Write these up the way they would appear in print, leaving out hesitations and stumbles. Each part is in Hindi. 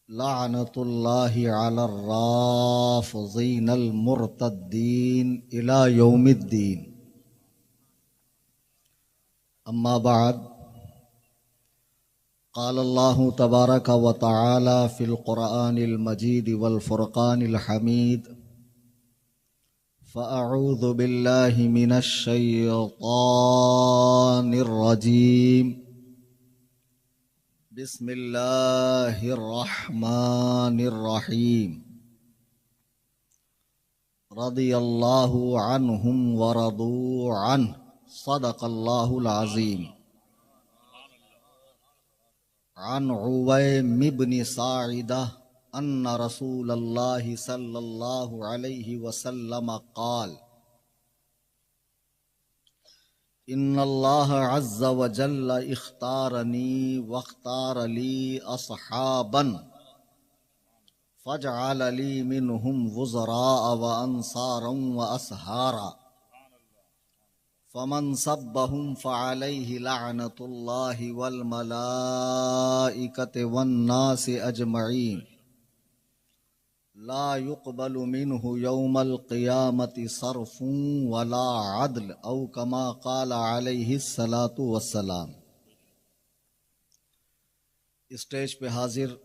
लानतुल्लाहि अलर राफ़िज़ीनल मुर्तद्दीन इला यौमिद्दीन। अम्मा बाद, क़ालल्लाहु तबारक व तआला फ़िल क़ुरआनिल मजीद वल फ़ुरक़ानिल हमीद। फ़अऊज़ु बिल्लाहि मिनश शैतानिर रजीम। बिस्मिल्लाहिर्रहमानिर्रहीम। रदियल्लाहु अन्हुम व रदू अन्हु। सदक़ल्लाहुल अज़ीम। अन उवैम इब्न साइदा अन्ना रसूलल्लाहि सल्लल्लाहु अलैहि वसल्लम क़ाल इन्नल्लाह अज़्ज़ व जल्ल इख्तारनी वख्तार ली अस्हाबन फजअल ली मिनहुम वुज़रा व अंसारन व असहारा फमन सब्बहुम फ़अलैहि लअनतुल्लाहि वल मलाइकति वन नासि अजमईन ला युक़बलु मिन्हु यौमल क़ियामति सर्फ़ुन वला अदल औ कमा क़ाल अलैहिस्सलातु वस्सलाम। स्टेज पे हाजिर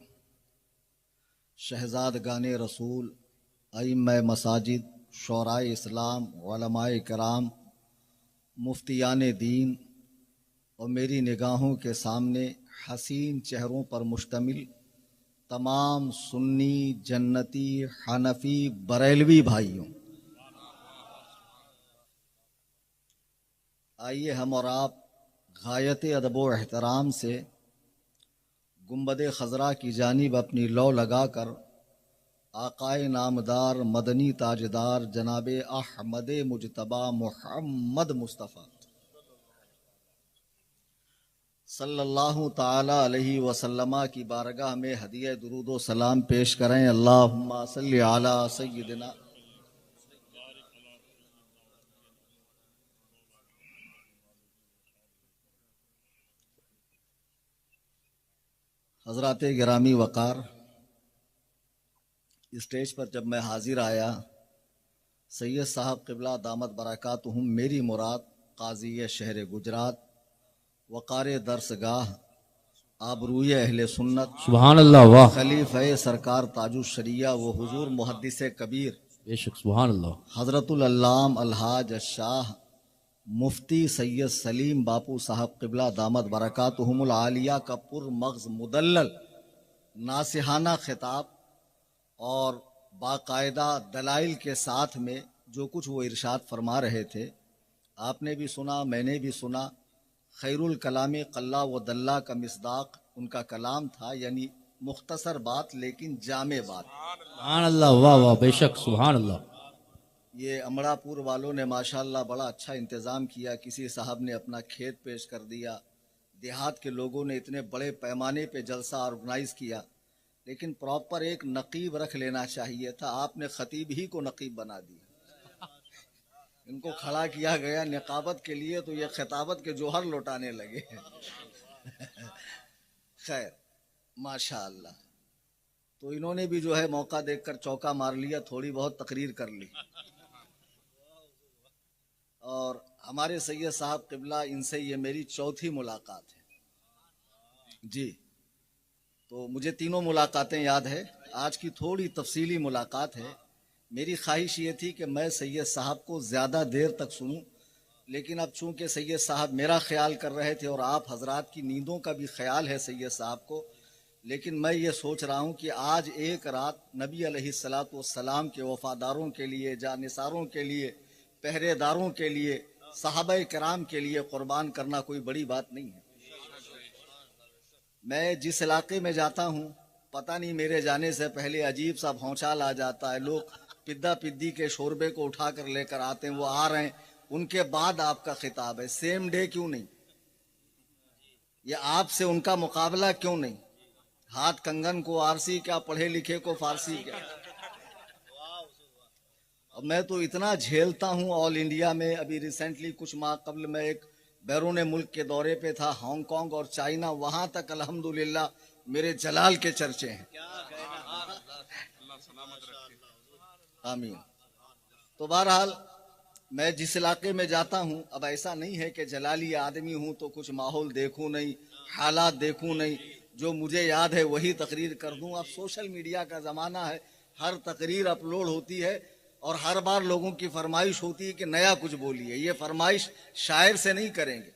शहज़ादगाने रसूल, अइम्मा मसाजिद, शोराए इस्लाम, उलमाए किराम, मुफ्तियाने दीन और मेरी निगाहों के सामने हसीन चेहरों पर मुश्तमिल तमाम सुन्नी, जन्नती, हनफी, बरेलवी भाइयों, आइए हम और आप गायत अदब व एहतराम से गुंबद खज़रा की जानिब अपनी लौ लगाकर आकाए नामदार मदनी ताजदार जनाब अहमद मुजतबा मुहम्मद मुस्तफ़ा सल्लल्लाहु ताला अलैहि वसल्लमा की बारगाह में हदिया दुरूद व सलाम पेश करें। अल्लाहुम्मा सल्लि अला सय्यिदिना। हज़रात गिरामी वक़ार, स्टेज पर जब मैं हाजिर आया, सैयद साहब क़िबला दामत बरकातुहुम मेरी मुराद काज़ी शहर गुजरात, वक़ार दरसगाह, आबरूए अहले सुन्नत, सुभान अल्लाह, वाह, खलीफ़े सरकार ताजुश शरिया व हुजूर मुहद्दिस कबीर, बेशक सुभान अल्लाह, हज़रतुल अल्लाम अलहाज शाह मुफ्ती सैयद सलीम बापू साहब क़िबला दामत बरकातुहुमुल आलिया का पुरमग़ज़ मुदल्लल नासिहाना खिताब और बाकायदा दलाइल के साथ में जो कुछ वो इरशाद फरमा रहे थे, आपने भी सुना, मैंने भी सुना। खैरुल कलामी कल्ला व दल्ला का मिसदाक उनका कलाम था, यानी मुख्तसर बात लेकिन जामे बात। सुभान अल्लाह, वाह वाह, बेशक सुभान अल्लाह। ये अमरापुर वालों ने माशाअल्लाह बड़ा अच्छा इंतज़ाम किया। किसी साहब ने अपना खेत पेश कर दिया, देहात के लोगों ने इतने बड़े पैमाने पे जलसा ऑर्गेनाइज किया, लेकिन प्रॉपर एक नकीब रख लेना चाहिए था। आपने खतीब ही को नकीब बना दिया, इनको खड़ा किया गया निकाबत के लिए, तो ये खिताबत के जोहर लौटाने लगे। खैर माशाअल्लाह, तो इन्होंने भी जो है मौका देखकर चौका मार लिया, थोड़ी बहुत तकरीर कर ली। और हमारे सैयद साहब क़िबला, इनसे ये मेरी चौथी मुलाकात है जी। तो मुझे तीनों मुलाकातें याद है, आज की थोड़ी तफसीली मुलाकात है। मेरी ख्वाहिश ये थी कि मैं सैयद साहब को ज़्यादा देर तक सुनूं, लेकिन अब चूँकि सैयद साहब मेरा ख्याल कर रहे थे और आप हजरात की नींदों का भी ख्याल है सैयद साहब को, लेकिन मैं ये सोच रहा हूँ कि आज एक रात नबी अलैहिस्सलातु वस्सलाम के वफ़ादारों के लिए, जानिसारों के लिए, पहरेदारों के लिए, सहाबाए किराम के लिए कुर्बान करना कोई बड़ी बात नहीं है। मैं जिस इलाके में जाता हूँ, पता नहीं मेरे जाने से पहले अजीब सा भौचाल आ जाता है। लोग पिद्दा पिद्दी के शोरबे को उठा कर लेकर आते हैं, वो आ रहे हैं, उनके बाद आपका खिताब है। सेम डे क्यों नहीं? ये आपसे उनका मुकाबला क्यों नहीं? हाथ कंगन को आरसी क्या, पढ़े लिखे को फारसी क्या? और मैं तो इतना झेलता हूँ ऑल इंडिया में। अभी रिसेंटली कुछ माह कबल मैं एक बैरून मुल्क के दौरे पे था, हांगकांग और चाइना, वहां तक अल्हम्दुलिल्लाह मेरे जलाल के चर्चे हैं। आमीन। तो बहरहाल मैं जिस इलाके में जाता हूं, अब ऐसा नहीं है कि जलाली आदमी हूं तो कुछ माहौल देखूं नहीं, हालात देखूं नहीं, जो मुझे याद है वही तकरीर कर दूं। अब सोशल मीडिया का ज़माना है, हर तकरीर अपलोड होती है और हर बार लोगों की फरमाइश होती है कि नया कुछ बोलिए। ये फरमाइश शायर से नहीं करेंगे,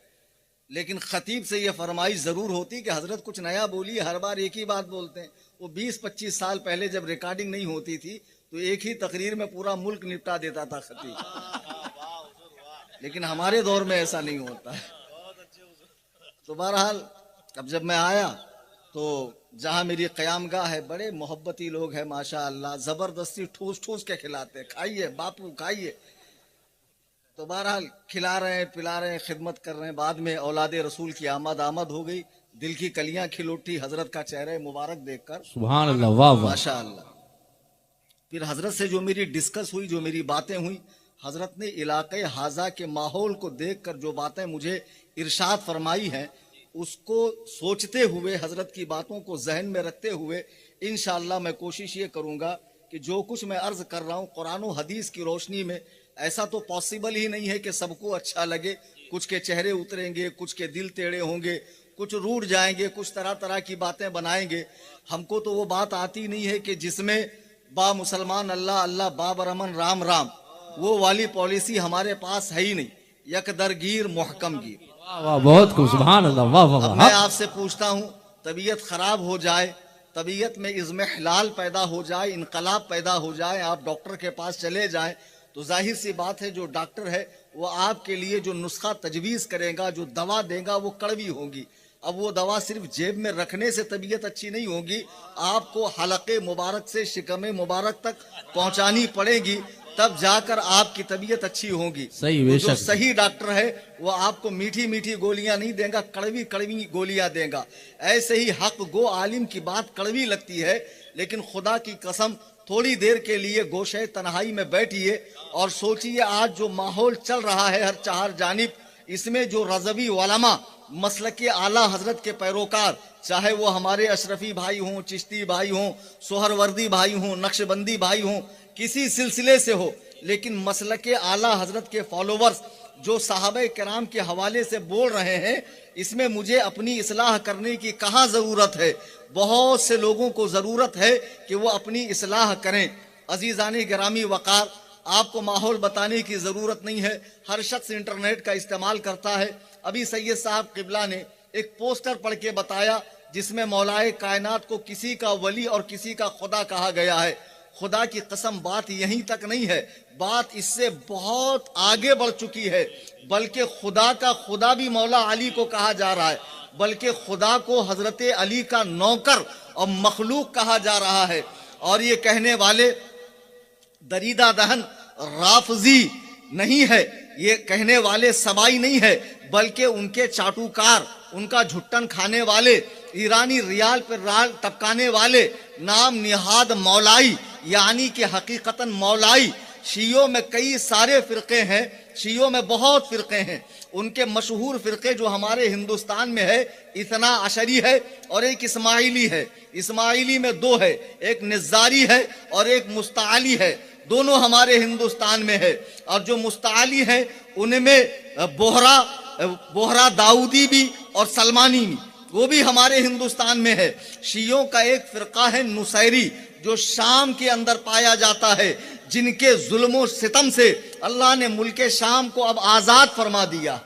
लेकिन खतीब से ये फरमाइश ज़रूर होती कि हज़रत कुछ नया बोलिए, हर बार एक ही बात बोलते हैं। वो 20-25 साल पहले जब रिकॉर्डिंग नहीं होती थी तो एक ही तकरीर में पूरा मुल्क निपटा देता था खतीब, लेकिन हमारे दौर में ऐसा नहीं होता है। तो बहरहाल अब जब मैं आया तो जहाँ मेरी क़यामगाह है, बड़े मोहब्बती लोग हैं माशा अल्लाह, ज़बरदस्ती ठूस ठूस के खिलाते, खाइए बापू खाइए। तो बहरहाल खिला रहे हैं, पिला रहे हैं, खिदमत कर रहे हैं। बाद में औलाद रसूल की आमद हो गई, दिल की कलियां खिल उठी हजरत का चेहरा मुबारक देखकर। सुभान अल्लाह, वाह वाह, माशा अल्लाह। फिर हजरत से जो मेरी डिस्कस हुई, जो मेरी बातें हुई, हजरत ने इलाके हाजा के माहौल को देखकर जो बातें मुझे इरशाद फरमाई हैं, उसको सोचते हुए, हजरत की बातों को जहन में रखते हुए इंशाअल्लाह मैं कोशिश ये करूँगा कि जो कुछ मैं अर्ज कर रहा हूँ कुरान और हदीस की रोशनी में, ऐसा तो पॉसिबल ही नहीं है कि सबको अच्छा लगे। कुछ के चेहरे उतरेंगे, कुछ के दिल टेढ़े होंगे, कुछ रूठ जाएंगे, कुछ तरह तरह की बातें बनाएंगे। हमको तो वो बात आती नहीं है कि जिसमें बा मुसलमान अल्लाह अल्लाह, बा बरमन राम राम, वो वाली पॉलिसी हमारे पास है ही नहीं। यक दरगीर मोहकम गिर। वाह, बहुत खूब, सुभान अल्लाह, वाह वाह। अब मैं आपसे पूछता हूँ, तबीयत खराब हो जाए, तबीयत में इज़्मिहलाल पैदा हो जाए, इनकलाब पैदा हो जाए, आप डॉक्टर के पास चले जाएं, तो जाहिर सी बात है जो डॉक्टर है वो आपके लिए जो नुस्खा तजवीज़ करेगा, जो दवा देगा, वो कड़वी होगी। अब वो दवा सिर्फ जेब में रखने से तबीयत अच्छी नहीं होगी, आपको हलक़े मुबारक से शिकम मुबारक तक पहुंचानी पड़ेगी, तब जाकर आपकी तबीयत अच्छी होगी। सही, तो जो सही डॉक्टर है वो आपको मीठी मीठी गोलियां नहीं देगा, कड़वी कड़वी गोलियां देगा। ऐसे ही हक गो आलिम की बात कड़वी लगती है, लेकिन खुदा की कसम थोड़ी देर के लिए गोशे तन्हाई में बैठिए और सोचिए, आज जो माहौल चल रहा है हर चार जानिब, इसमें जो रज़वी उलमा मसलके आला हजरत के पैरोकार, चाहे वो हमारे अशरफी भाई हों, चिश्ती भाई हों, सोहरवर्दी भाई हों, नक्शबंदी भाई हों, किसी सिलसिले से हो, लेकिन मसलके आला हजरत के फॉलोवर्स जो साहबे किराम के हवाले से बोल रहे हैं, इसमें मुझे अपनी इस्लाह करने की कहाँ ज़रूरत है। बहुत से लोगों को ज़रूरत है कि वो अपनी इस्लाह करें। अजीज़ानी गिरामी वक़ार, आपको माहौल बताने की ज़रूरत नहीं है, हर शख्स इंटरनेट का इस्तेमाल करता है। अभी सैयद साहब किबला ने एक पोस्टर पढ़ के बताया जिसमें मौलाए कायनात को किसी का वली और किसी का खुदा कहा गया है। खुदा की कसम बात यहीं तक नहीं है, बात इससे बहुत आगे बढ़ चुकी है, बल्कि खुदा का खुदा भी मौला अली को कहा जा रहा है, बल्कि खुदा को हजरत अली का नौकर और मखलूक कहा जा रहा है। और ये कहने वाले दरीदा दहन राफजी नहीं है, ये कहने वाले सबाई नहीं है, बल्कि उनके चाटुकार, उनका झुट्टन खाने वाले, ईरानी रियाल पर राल टपकाने वाले, नाम निहाद मौलाई, यानी कि हकीकतन मौलाई। शियों में कई सारे फ़िरक़े हैं, शियों में बहुत फ़िरक़े हैं। उनके मशहूर फ़िरक़े जो हमारे हिंदुस्तान में है, इतना अशरी है और एक इस्माइली है। इस्माइली में दो है, एक निज़ारी है और एक मुस्ताली है, दोनों हमारे हिंदुस्तान में है। और जो मुस्ताली है उनमें बोहरा दाऊदी भी और सलमानी भी, वो भी हमारे हिंदुस्तान में है। शियों का एक फ़िरक़ा है नुसैरी, जो शाम के अंदर पाया जाता है, जिनके जुल्म सितम से अल्लाह ने मुल्के शाम को अब आज़ाद फरमा दिया।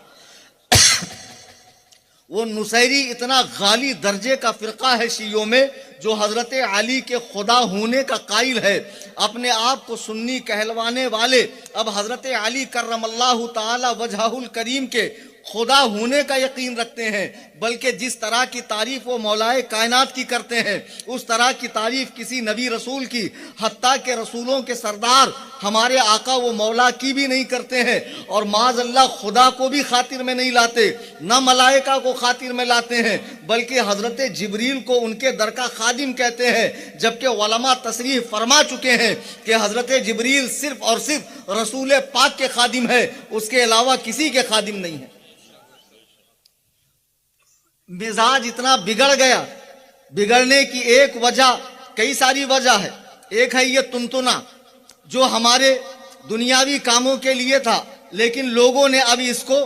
वो नुसैरी इतना गाली दर्जे का फ़िरक़ा है शियों में, जो हज़रत अली के खुदा होने का कायल है, अपने आप को सुन्नी कहलवाने वाले अब हज़रत अली करमल्लाहु ताला वजहुल करीम के खुदा होने का यकीन रखते हैं, बल्कि जिस तरह की तारीफ वो मौलाए कायनात की करते हैं, उस तरह की तारीफ किसी नबी रसूल की, हत्ता के रसूलों के सरदार हमारे आका वो मौला की भी नहीं करते हैं। और माज़अल्लाह खुदा को भी खातिर में नहीं लाते, न मलाइका को खातिर में लाते हैं, बल्कि हज़रत जिब्रील को उनके दर का खादिम कहते हैं। जबकि उलमा तसरीह फरमा चुके हैं कि हज़रत जिब्रील सिर्फ और सिर्फ रसूल पाक के खादिम है, उसके अलावा किसी के खादिम नहीं है। मिजाज इतना बिगड़ गया, बिगड़ने की एक वजह, कई सारी वजह है, एक है ये तुनतुना, जो हमारे दुनियावी कामों के लिए था, लेकिन लोगों ने अब इसको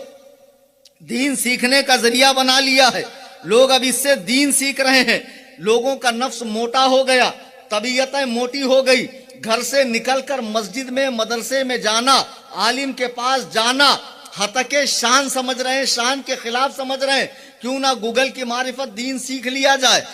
दीन सीखने का जरिया बना लिया है। लोग अब इससे दीन सीख रहे हैं। लोगों का नफ्स मोटा हो गया, तबीयतें मोटी हो गई। घर से निकलकर मस्जिद में, मदरसे में जाना, आलिम के पास जाना हतके शान समझ रहे हैं, शान के खिलाफ समझ रहे हैं। क्यों ना गूगल की मारिफत दीन सीख लिया जाए,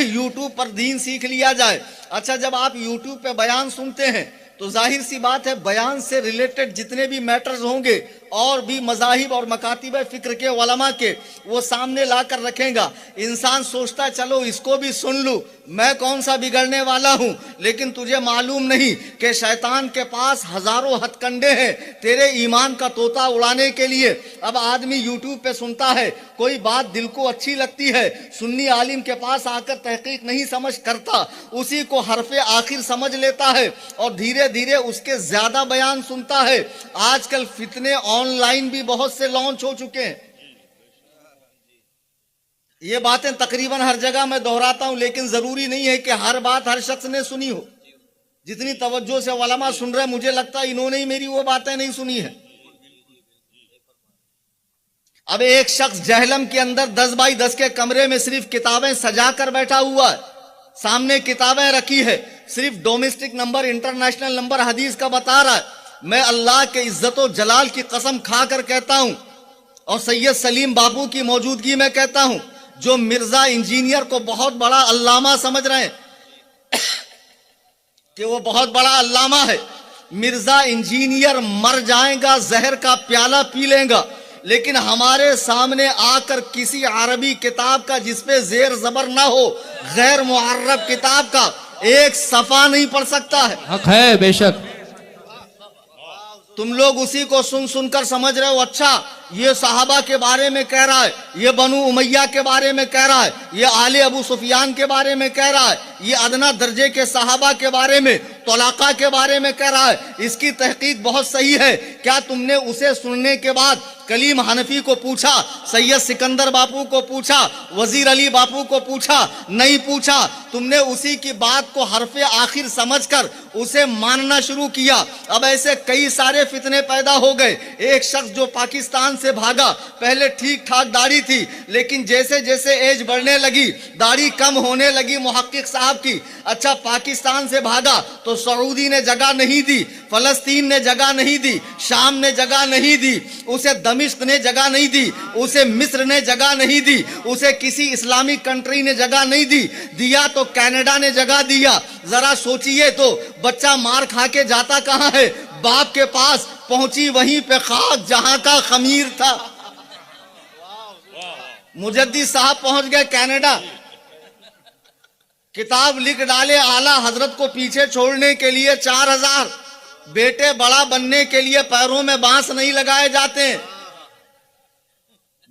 यूट्यूब पर दीन सीख लिया जाए। अच्छा, जब आप यूट्यूब पे बयान सुनते हैं तो जाहिर सी बात है बयान से रिलेटेड जितने भी मैटर्स होंगे और भी मजाहिब और मकातिब फिक्र के उलमा के, वो सामने लाकर रखेगा। इंसान सोचता है चलो इसको भी सुन लूं, मैं कौन सा बिगड़ने वाला हूं। लेकिन तुझे मालूम नहीं कि शैतान के पास हजारों हथकंडे हैं तेरे ईमान का तोता उड़ाने के लिए। अब आदमी यूट्यूब पे सुनता है, कोई बात दिल को अच्छी लगती है, सुन्नी आलिम के पास आकर तहकीक नहीं समझ करता, उसी को हरफे आखिर समझ लेता है और धीरे धीरे उसके ज्यादा बयान सुनता है। आजकल फितने ऑनलाइन भी बहुत से लॉन्च हो चुके हैं। ये बातें तकरीबन हर जगह मैं दोहराता हूं, लेकिन जरूरी नहीं है कि हर बात हर शख्स ने सुनी हो। जितनी तवज्जो से उलमा सुन रहे, मुझे लगता है इन्होंने ही मेरी वो बातें नहीं सुनी है। अब एक शख्स जहलम के अंदर 10 बाई 10 के कमरे में सिर्फ किताबें सजा कर बैठा हुआ है, सामने किताबें रखी है, सिर्फ डोमेस्टिक नंबर, इंटरनेशनल नंबर हदीस का बता रहा है। मैं अल्लाह के इज्जत और जलाल की कसम खाकर कहता हूं और सैयद सलीम बापू की मौजूदगी में कहता हूं, जो मिर्जा इंजीनियर को बहुत बड़ा अल्लामा समझ रहे हैं कि वो बहुत बड़ा अल्लामा है, मिर्जा इंजीनियर मर जाएगा, जहर का प्याला पी लेगा, लेकिन हमारे सामने आकर किसी अरबी किताब का जिसपे जेर जबर ना हो, गैर मुअर्रब किताब का एक सफा नहीं पढ़ सकता है। हक है बेशक। तुम लोग उसी को सुन सुनकर समझ रहे हो, अच्छा ये सहाबा के बारे में कह रहा है, ये बनु उमैया के बारे में कह रहा है, ये आले अबू सुफियान के बारे में कह रहा है, ये अदना दर्जे के सहाबा के बारे में, तलाका के बारे में कह रहा है। इसकी तहकीक बहुत सही है। क्या तुमने उसे सुनने के बाद कलीम हनफी को पूछा, सैयद सिकंदर बापू को पूछा, वजीर अली बापू को पूछा? नहीं पूछा। तुमने उसी की बात को हरफे आखिर समझकर उसे मानना शुरू किया। अब ऐसे कई सारे फितने पैदा हो गए। एक शख्स जो पाकिस्तान से भागा, पहले ठीक ठाक दाढ़ी थी, लेकिन जैसे जैसे एज बढ़ने लगी, दाढ़ी कम होने लगी मुहक्किक साहब की। अच्छा, पाकिस्तान से भागा तो सऊदी ने जगह नहीं दी, फलस्तीन ने जगह नहीं दी, शाम ने जगह नहीं दी, उसे दमिश्क ने जगह नहीं दी, उसे मिस्र ने जगह नहीं दी, उसे किसी इस्लामिक कंट्री ने जगह नहीं दी, दिया तो कनाडा ने जगह दिया। जरा सोचिए तो, बच्चा मार खा के जाता कहां है? बाप के पास। पहुंची वहीं पे खाक जहां का खमीर था। मुजद्दी साहब पहुंच गए कनाडा, किताब लिख डाले आला हजरत को पीछे छोड़ने के लिए 4000। बेटे, बड़ा बनने के लिए पैरों में बांस नहीं लगाए जाते,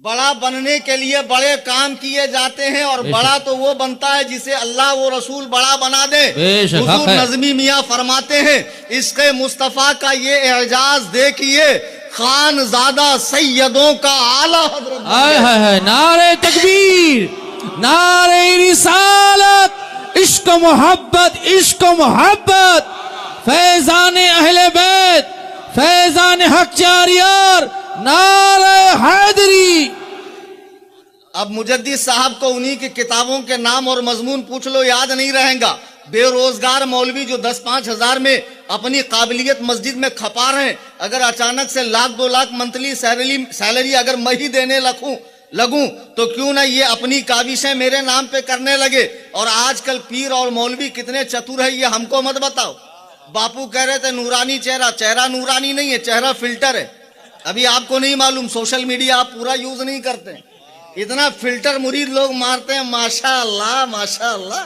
बड़ा बनने के लिए बड़े काम किए जाते हैं, और बड़ा तो वो बनता है जिसे अल्लाह वो रसूल बड़ा बना दे। हुजूर नजमी मियां फरमाते हैं, इश्क़े मुस्तफा का ये एजाज देखिए, खानजादा सैयदों का आला हजरत। नारे तकबीर, नारे रिसालत, इश्क मोहब्बत, इश्क मोहब्बत, फैजान अहले बैत, फैजान हक चारियार, नारे हैदरी। अब मुजद्दी साहब को उन्हीं की किताबों के नाम और मजमून पूछ लो, याद नहीं रहेगा। बेरोजगार मौलवी जो 10-5 हजार में अपनी काबिलियत मस्जिद में खपा रहे हैं, अगर अचानक से 1-2 लाख मंथली सैलरी अगर मैं ही देने लगूं तो क्यों ना ये अपनी काबिशें मेरे नाम पे करने लगे। और आजकल पीर और मौलवी कितने चतुर है, ये हमको मत बताओ। बापू कह रहे थे नूरानी चेहरा, चेहरा नूरानी नहीं है, चेहरा फिल्टर है। अभी आपको नहीं मालूम, सोशल मीडिया आप पूरा यूज नहीं करते, इतना फिल्टर मुरीद लोग मारते हैं, माशाअल्लाह माशाअल्लाह।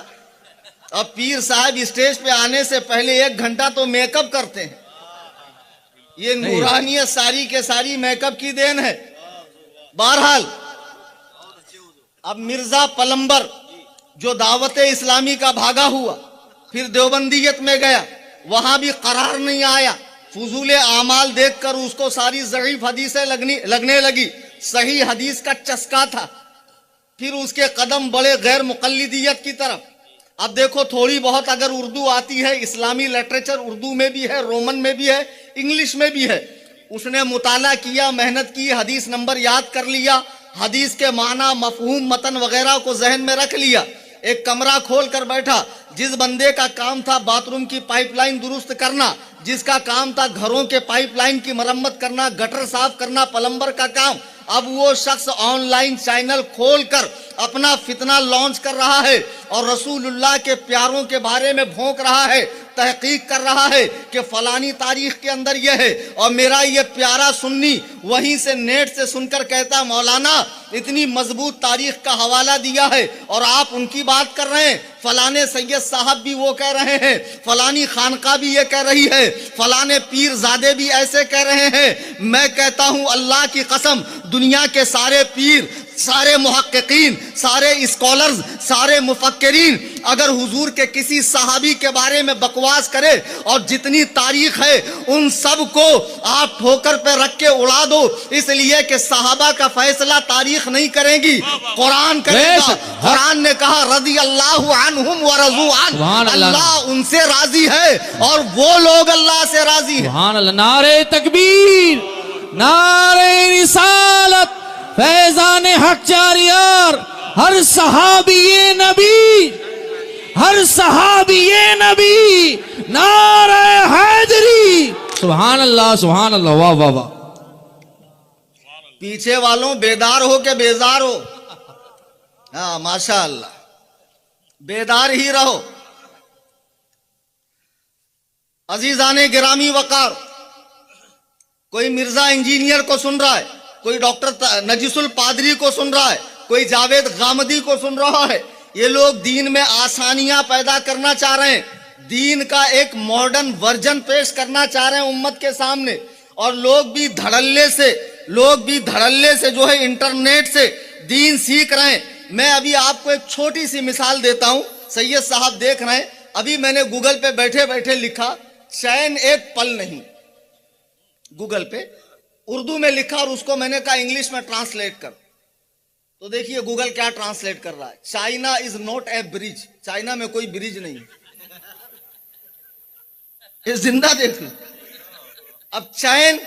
अब पीर साहब स्टेज पे आने से पहले 1 घंटा तो मेकअप करते हैं। ये नूरानियत सारी के सारी मेकअप की देन है। बहरहाल, अब मिर्जा पलंबर जो दावत इस्लामी का भागा हुआ, फिर देवबंदियत में गया, वहां भी करार नहीं आया। फजूल आमाल देखकर उसको सारी ज़ईफ हदीसें लगने लगी, सही हदीस का चस्का था। फिर उसके कदम बढ़े गैर मुक़ल्लिदियत की तरफ। अब देखो थोड़ी बहुत अगर उर्दू आती है, इस्लामी लिटरेचर उर्दू में भी है, रोमन में भी है, इंग्लिश में भी है, उसने मुताला किया, मेहनत की, हदीस नंबर याद कर लिया, हदीस के माना, मफहूम, मतन वगैरह को जहन में रख लिया, एक कमरा खोल कर बैठा। जिस बंदे का काम था बाथरूम की पाइपलाइन दुरुस्त करना, जिसका काम था घरों के पाइपलाइन की मरम्मत करना, गटर साफ करना, प्लम्बर का काम, अब वो शख्स ऑनलाइन चैनल खोलकर अपना फितना लॉन्च कर रहा है और रसूलुल्लाह के प्यारों के बारे में भौंक रहा है, तहकीक कर रहा है कि फलानी तारीख के अंदर यह है। और मेरा ये प्यारा सुन्नी वहीं से नेट से सुनकर कहता, मौलाना इतनी मजबूत तारीख का हवाला दिया है और आप उनकी बात कर रहे हैं, फलाने सैयद साहब भी वो कह रहे हैं, फलानी खानका भी ये कह रही है, फलाने पीर ज़ादे भी ऐसे कह रहे हैं। मैं कहता हूं अल्लाह की कसम, दुनिया के सारे पीर, सारे मुहक्किकीन, सारे स्कॉलर्स, सारे मुफक्किरीन अगर हुजूर के किसी सहाबी के बारे में बकवास करे और जितनी तारीख है उन सब को आप ठोकर पे रख के उड़ा दो, इसलिए कि सहाबा का फैसला तारीख नहीं करेगी, कुरान करेगा। कुरान ने कहा रज़ी अल्लाहु अन्हुम व रज़ू अन, अल्लाह उनसे राजी है और वो लोग अल्लाह से राजी है। सुभान अल्लाह। नारे तकबीर, नारे रिसालत, फैजान हक जारियार, हर सहाबी ये नबी, हर सहाबी ये नबी, नारे हैदरी। सुभान अल्लाह, सुभान अल्लाह, वाह वाह वाह। पीछे वालों बेदार हो के बेजार हो, हाँ माशा अल्लाह, बेदार ही रहो। अजीजाने गिरामी वकार, कोई मिर्जा इंजीनियर को सुन रहा है, कोई डॉक्टर नजीसुल पादरी को सुन रहा है, कोई जावेद गामदी को सुन रहा है। ये लोग दीन में आसानियां पैदा करना चाह रहे हैं, दीन का एक मॉडर्न वर्जन पेश करना चाह रहे हैं उम्मत के सामने, और लोग भी धड़ल्ले से जो है इंटरनेट से दीन सीख रहे हैं। मैं अभी आपको एक छोटी सी मिसाल देता हूं, सैयद साहब देख रहे हैं, अभी मैंने गूगल पे बैठे बैठे लिखा चैन एक पल नहीं, गूगल पे उर्दू में लिखा और उसको मैंने कहा इंग्लिश में ट्रांसलेट कर, तो देखिए गूगल क्या ट्रांसलेट कर रहा है, China is not a bridge, China में कोई ब्रिज नहीं। ये जिंदा देख लो। अब चैन,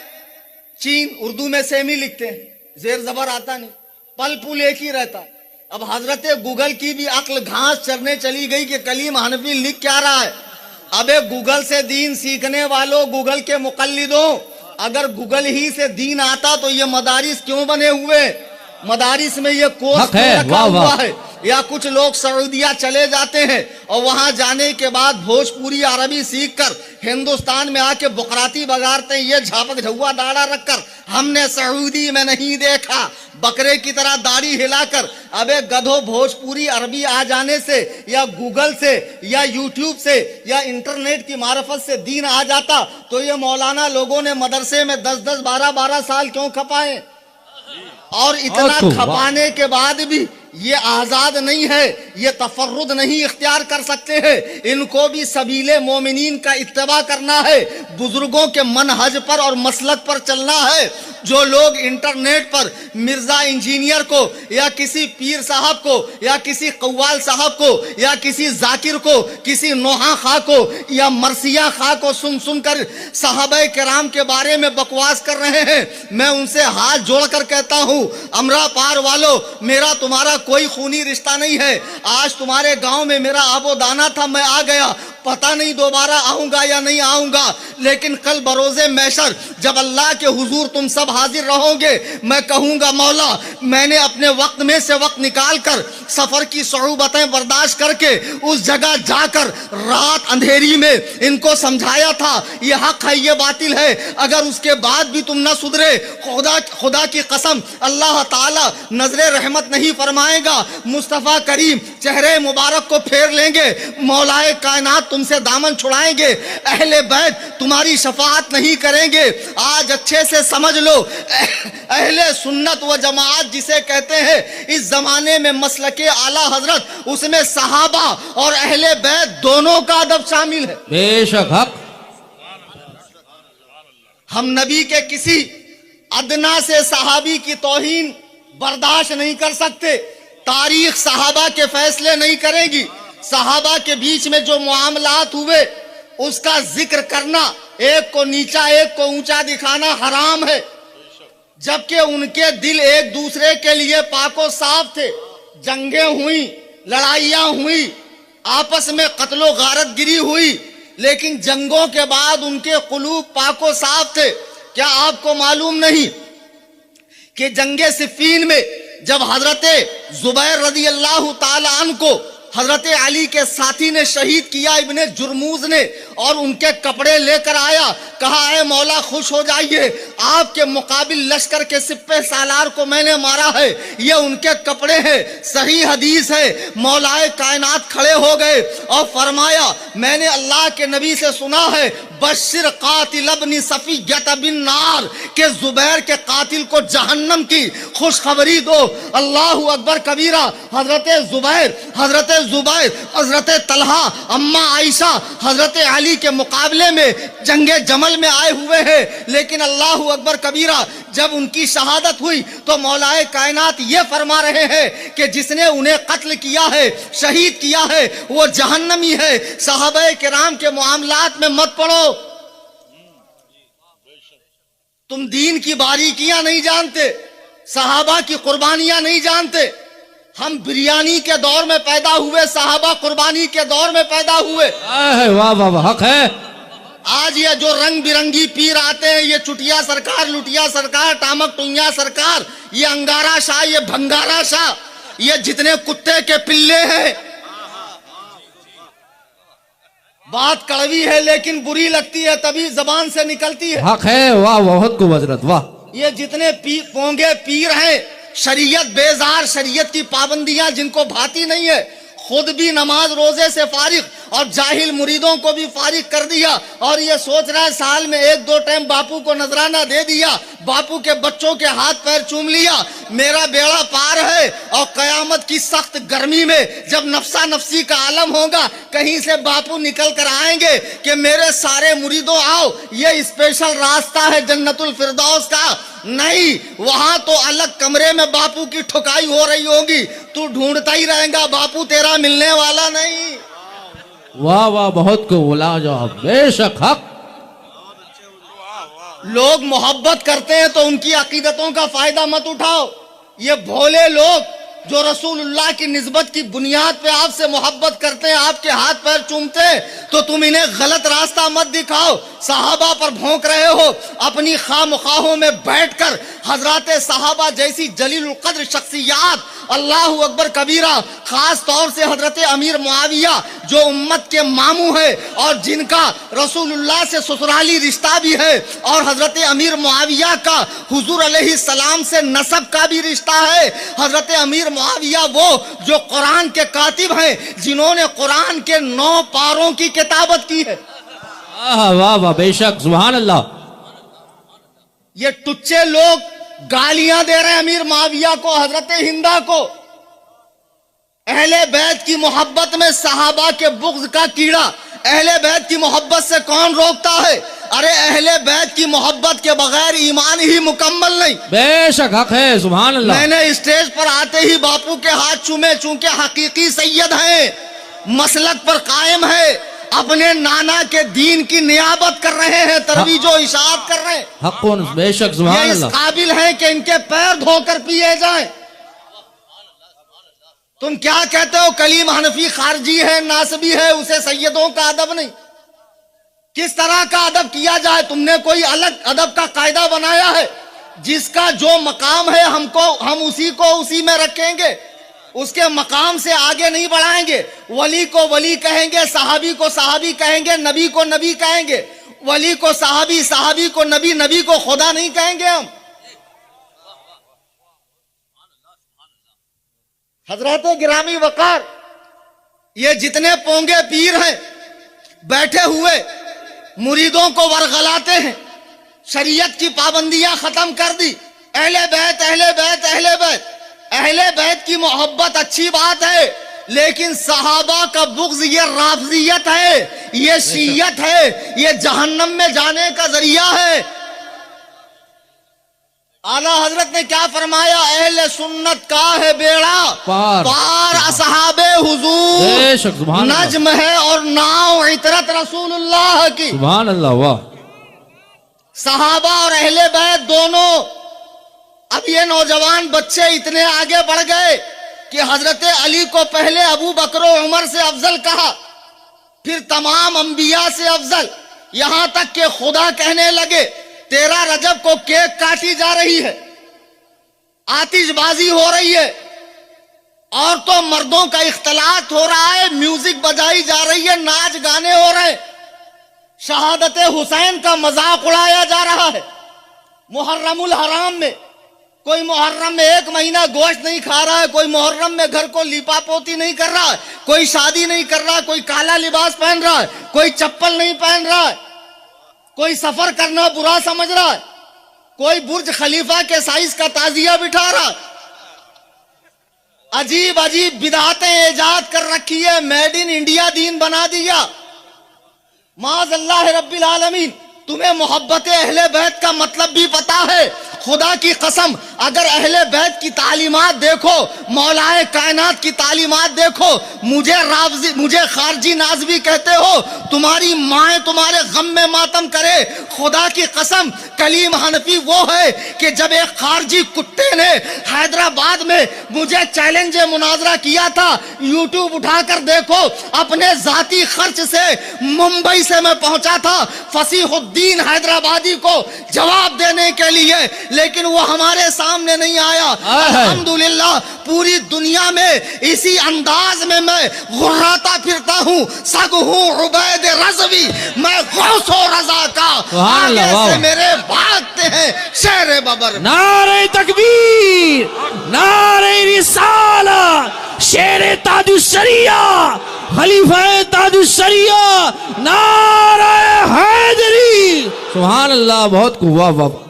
चीन उर्दू में सेम ही लिखते हैं, जेर जबर आता नहीं, पल पुल एक ही रहता। अब हजरत गूगल की भी अक्ल घास चरने चली गई कि कलीम हनफी लिख क्या रहा है। अबे गूगल से दीन सीखने वालों, गूगल के मुकल्लिदों, अगर गूगल ही से दीन आता तो ये मदारिस क्यों बने हुए, मदारिस में ये कोर्स क्यों रखा हुआ है। या कुछ लोग सऊदिया चले जाते हैं और वहां जाने के बाद भोजपुरी अरबी सीखकर हिंदुस्तान में आके बुकराती बगाड़ते हैं, ये झापक झुआ दाढ़ा रखकर, हमने सऊदी में नहीं देखा, बकरे की तरह दाढ़ी हिलाकर। अबे गधो, भोजपुरी अरबी आ जाने से या गूगल से या यूट्यूब से या इंटरनेट की मार्फत से दीन आ जाता तो ये मौलाना लोगों ने मदरसे में 10-10, 12-12 साल क्यों खपाए। और इतना खपाने के बाद भी ये आजाद नहीं है, ये तफर्रुद नहीं इख्तियार कर सकते हैं, इनको भी सबीले मोमिनीन का इत्तबा करना है, बुजुर्गों के मनहज पर और मसलक पर चलना है। जो लोग इंटरनेट पर मिर्जा इंजीनियर को या किसी पीर साहब को या किसी कव्वाल साहब को या किसी जाकिर को, किसी नोहा खा को या मरसिया खा को सुन सुनकर सहाबे किराम के बारे में बकवास कर रहे हैं, मैं उनसे हाथ जोड़कर कहता हूं, अमरा पार वालों, मेरा तुम्हारा कोई खूनी रिश्ता नहीं है। आज तुम्हारे गांव में मेरा आबो दाना था, मैं आ गया, पता नहीं दोबारा आऊंगा या नहीं आऊंगा, लेकिन कल बरोजे मैशर जब अल्लाह के हुजूर तुम सब हाजिर रहोगे, मैं कहूंगा मौला, मैंने अपने वक्त में से वक्त निकाल कर सफर की सऊबतें बर्दाश्त करके उस जगह जाकर रात अंधेरी में इनको समझाया था, ये हक है, ये बातिल है। अगर उसके बाद भी तुम न सुधरे, खुदा की कसम अल्लाह ताला नजरे रहमत नहीं फरमाएगा, मुस्तफ़ा करीम चेहरे मुबारक को फेर लेंगे, मौलाए कायनात तुमसे दामन छुड़ाएंगे, अहले बैत तुम्हारी शफाअत नहीं करेंगे। आज अच्छे से समझ लो, अहले सुन्नत व जमाअत जिसे कहते हैं, इस जमाने में मसलके आला हजरत, उसमें सहाबा और अहले बैत दोनों का अदब शामिल है। बेशक हक। हम नबी के किसी अदना से सहाबी की तौहीन बर्दाश्त नहीं कर सकते, तारीख सहाबा के फैसले नहीं करेगी, सहाबा के बीच में जो मामलात हुए उसका जिक्र करना, एक को नीचा एक को ऊंचा दिखाना हराम है, जबकि उनके दिल एक दूसरे के लिए पाको साफ थे। जंगें हुई, लड़ाइयां हुई, आपस में कत्लो गारत गिरी हुई, लेकिन जंगों के बाद उनके कुलूब पाको साफ थे। क्या आपको मालूम नहीं कि जंगे सिफ़ीन में जब हजरते जुबैर रज़ी अल्लाह ताला अन्हु को हजरत अली के साथी ने शहीद किया, इब्ने जुर्मूज ने, और उनके कपड़े लेकर आया, कहा है मौला खुश हो जाइए, आपके मुकाबिल लश्कर के सिप्पे सालार को मैंने मारा है, ये उनके कपड़े हैं। सही हदीस है। मौलाए कायनात खड़े हो गए और फरमाया, मैंने अल्लाह के नबी से सुना है, बशिर कातिल इब्न सफिय्यत बिन नार, के जुबैर के कातिल को जहन्नम की खुशखबरी दो। अल्लाहु अकबर कबीरा। हजरत जुबैर, हजरत तलहा, अम्मा आयशा हजरत अली के मुकाबले में जंगे जमल में आए हुए हैं, लेकिन अल्लाहु अकबर कबीरा, जब उनकी शहादत हुई तो मौलाए कायनात ये फरमा रहे हैं कि जिसने उन्हें कत्ल किया है, शहीद किया है, वो जहन्नमी है। सहाबाए किराम के मामलात में मत पड़ो, तुम दीन की बारीकियां नहीं जानते, सहाबा की कुर्बानियां नहीं जानते। हम बिरयानी के दौर में पैदा हुए, सहाबा कुर्बानी के दौर में पैदा हुए। वाह वाह वाह, हक है। आज ये जो रंग बिरंगी पीर आते हैं, ये चुटिया सरकार, लुटिया सरकार, टामक टुइया सरकार, ये अंगारा शाह, ये भंगारा शाह, ये जितने कुत्ते के पिल्ले हैं। बात कड़वी है लेकिन बुरी लगती है, तभी जबान से निकलती है। हक है। वाह, बहुत को हजरत, वाह। ये जितने पोंगे पीर हैं, शरीयत बेजार, शरीयत की पाबंदियां जिनको भाती नहीं है, खुद भी नमाज रोजे से फारिग और जाहिल मुरीदों को भी फारिग कर दिया, और ये सोच रहा है साल में 1-2 टाइम बापू को नजराना दे दिया, बापू के बच्चों के हाथ पैर चूम लिया, मेरा बेड़ा पार है। और कयामत की सख्त गर्मी में जब नफसा नफसी का आलम होगा, कहीं से बापू निकल कर आएंगे कि मेरे सारे मुरीदों आओ, ये स्पेशल रास्ता है जन्नतुल फिरदौस का। नहीं, वहां तो अलग कमरे में बापू की ठुकाई हो रही होगी, तू ढूंढता ही रहेगा, बापू तेरा मिलने वाला नहीं। वाह वाह, बहुत को बोला जवाब, बेशक हक। लोग मोहब्बत करते हैं तो उनकी अकीदतों का फायदा मत उठाओ। ये भोले लोग जो रसूलुल्लाह की निस्बत की बुनियाद पे आपसे मोहब्बत करते हैं, आपके हाथ पैर चूमते हैं, तो तुम इन्हें गलत रास्ता मत दिखाओ। सहाबा पर भौंक रहे हो, अपनी खामखाहों में बैठकर हजराते सहाबा जैसी जलीलुल कद्र शख्सियात, अल्लाहु अकबर कबीरा, खास तौर से हजरत अमीर मुआविया जो उम्मत के मामू है और जिनका रसूलुल्लाह से ससुराली रिश्ता भी है, और हजरत अमीर मुआविया का हुजूर अलैहिस्सलाम से नसब का भी रिश्ता है। हजरत अमीर मुआविया वो जो कुरान के कातिब हैं, जिन्होंने कुरान के 9 पारों की किताबत की है। वाह वाह, बेशक, सुभान अल्लाह। ये टुच्चे लोग गालियां दे रहे हैं अमीर मुआविया को, हजरत हिंदा को। अहले बैत की मोहब्बत में सहाबा के बुग़्ज़ का कीड़ा, अहले बैत की मोहब्बत से कौन रोकता है? अरे अहले बैत की मोहब्बत के बगैर ईमान ही मुकम्मल नहीं। बेशक हक है, सुभान अल्लाह। मैंने स्टेज पर आते ही बापू के हाथ चूमे, चूंकि हकीकी सैयद हैं, मसलक पर कायम है, अपने नाना के दीन की नियाबत कर रहे हैं, तरवीजो इशाअत कर रहे हैं। हक कौन? बेशक, सुभान अल्लाह। इस काबिल हैं कि इनके पैर धोकर पिए जाएं। तुम क्या कहते हो? कलीम हनफी खारजी है, नासबी है, उसे सैयदों का अदब नहीं। किस तरह का अदब किया जाए? तुमने कोई अलग अदब का कायदा बनाया है? जिसका जो मकाम है हम उसी को उसी में रखेंगे, उसके मकाम से आगे नहीं बढ़ाएंगे। वली को वली कहेंगे, सहाबी को सहाबी कहेंगे, नबी को नबी कहेंगे। वली को सहाबी, सहाबी को नबी, नबी को खुदा नहीं कहेंगे हम। हजरत गिरामी वकार, ये जितने पोंगे पीर हैं बैठे हुए मुरीदों को वरगलाते हैं, शरीयत की पाबंदियां खत्म कर दी। अहले बैत, अहले बैत, अहले बैत, अहले बैत की मोहब्बत अच्छी बात है, लेकिन सहाबा का बुग़्ज़ ये राफ़ज़ियत है, ये शियत है, ये जहन्नम में जाने का जरिया है। आला हजरत ने क्या फरमाया, अहले सुन्नत का है बेड़ा पार, पार असहाबे हुजूर बेशक, सुभान अल्लाह। नज्म है और नाव इतरत रसूलुल्लाह की। सुभान अल्लाह, वाह। सहाबा और अहले बैत दोनों। अब ये नौजवान बच्चे इतने आगे बढ़ गए कि हजरत अली को पहले अबू बकर और उमर से अफजल कहा, फिर तमाम अंबिया से अफजल, यहां तक कि खुदा कहने लगे 13 रजब को केक काटी जा रही है, आतिशबाजी हो रही है, औरतों मर्दों का इख्तलात हो रहा है, म्यूजिक बजाई जा रही है, नाच गाने हो रहे हैं, शहादत हुसैन का मजाक उड़ाया जा रहा है। मुहर्रमुल हराम में कोई मुहर्रम में 1 महीना गोश्त नहीं खा रहा है, कोई मुहर्रम में घर को लिपा पोती नहीं कर रहा है, कोई शादी नहीं कर रहा है, कोई काला लिबास पहन रहा है, कोई चप्पल नहीं पहन रहा है, कोई सफर करना बुरा समझ रहा है, कोई बुर्ज खलीफा के साइज का ताजिया बिठा रहा है। अजीब अजीब बिदातें इजाद कर रखी है, मेड इन इंडिया दीन बना दिया। माज़अल्लाह रब्बिल आलमीन। तुम्हें मोहब्बत अहले बैत का मतलब भी पता है? खुदा की कसम, अगर अहले बैत की तालीमात देखो, मौलाए कायनात की तालीमात देखो, मुझे खारजी नाज़वी कहते हो, तुम्हारी माए तुम्हारे गम में मातम करे। खुदा की कसम, कलीम हनफी वो है कि जब एक खारजी कुत्ते ने हैदराबाद में मुझे चैलेंज मुनाजरा किया था, यूट्यूब उठाकर देखो, अपने जाती खर्च से मुंबई से मैं पहुंचा था फसीहुद्दीन हैदराबादी को जवाब देने के लिए, लेकिन वो हमारे सामने नहीं आया। अल्हम्दुलिल्लाह पूरी दुनिया में इसी अंदाज में मैं गुर्राता फिरता हूँ, सग हूँ उबैद रज़वी, मैं गौसो रज़ा का, आगे से मेरे भागते हैं शेर बबर। नारे तकबीर, नारे रिसालत, शेर ताजुश्शरिया, खलीफा ताजुश्शरिया, नारे हैदरी। सुभान अल्लाह, बहुत कुव्वा बाबा।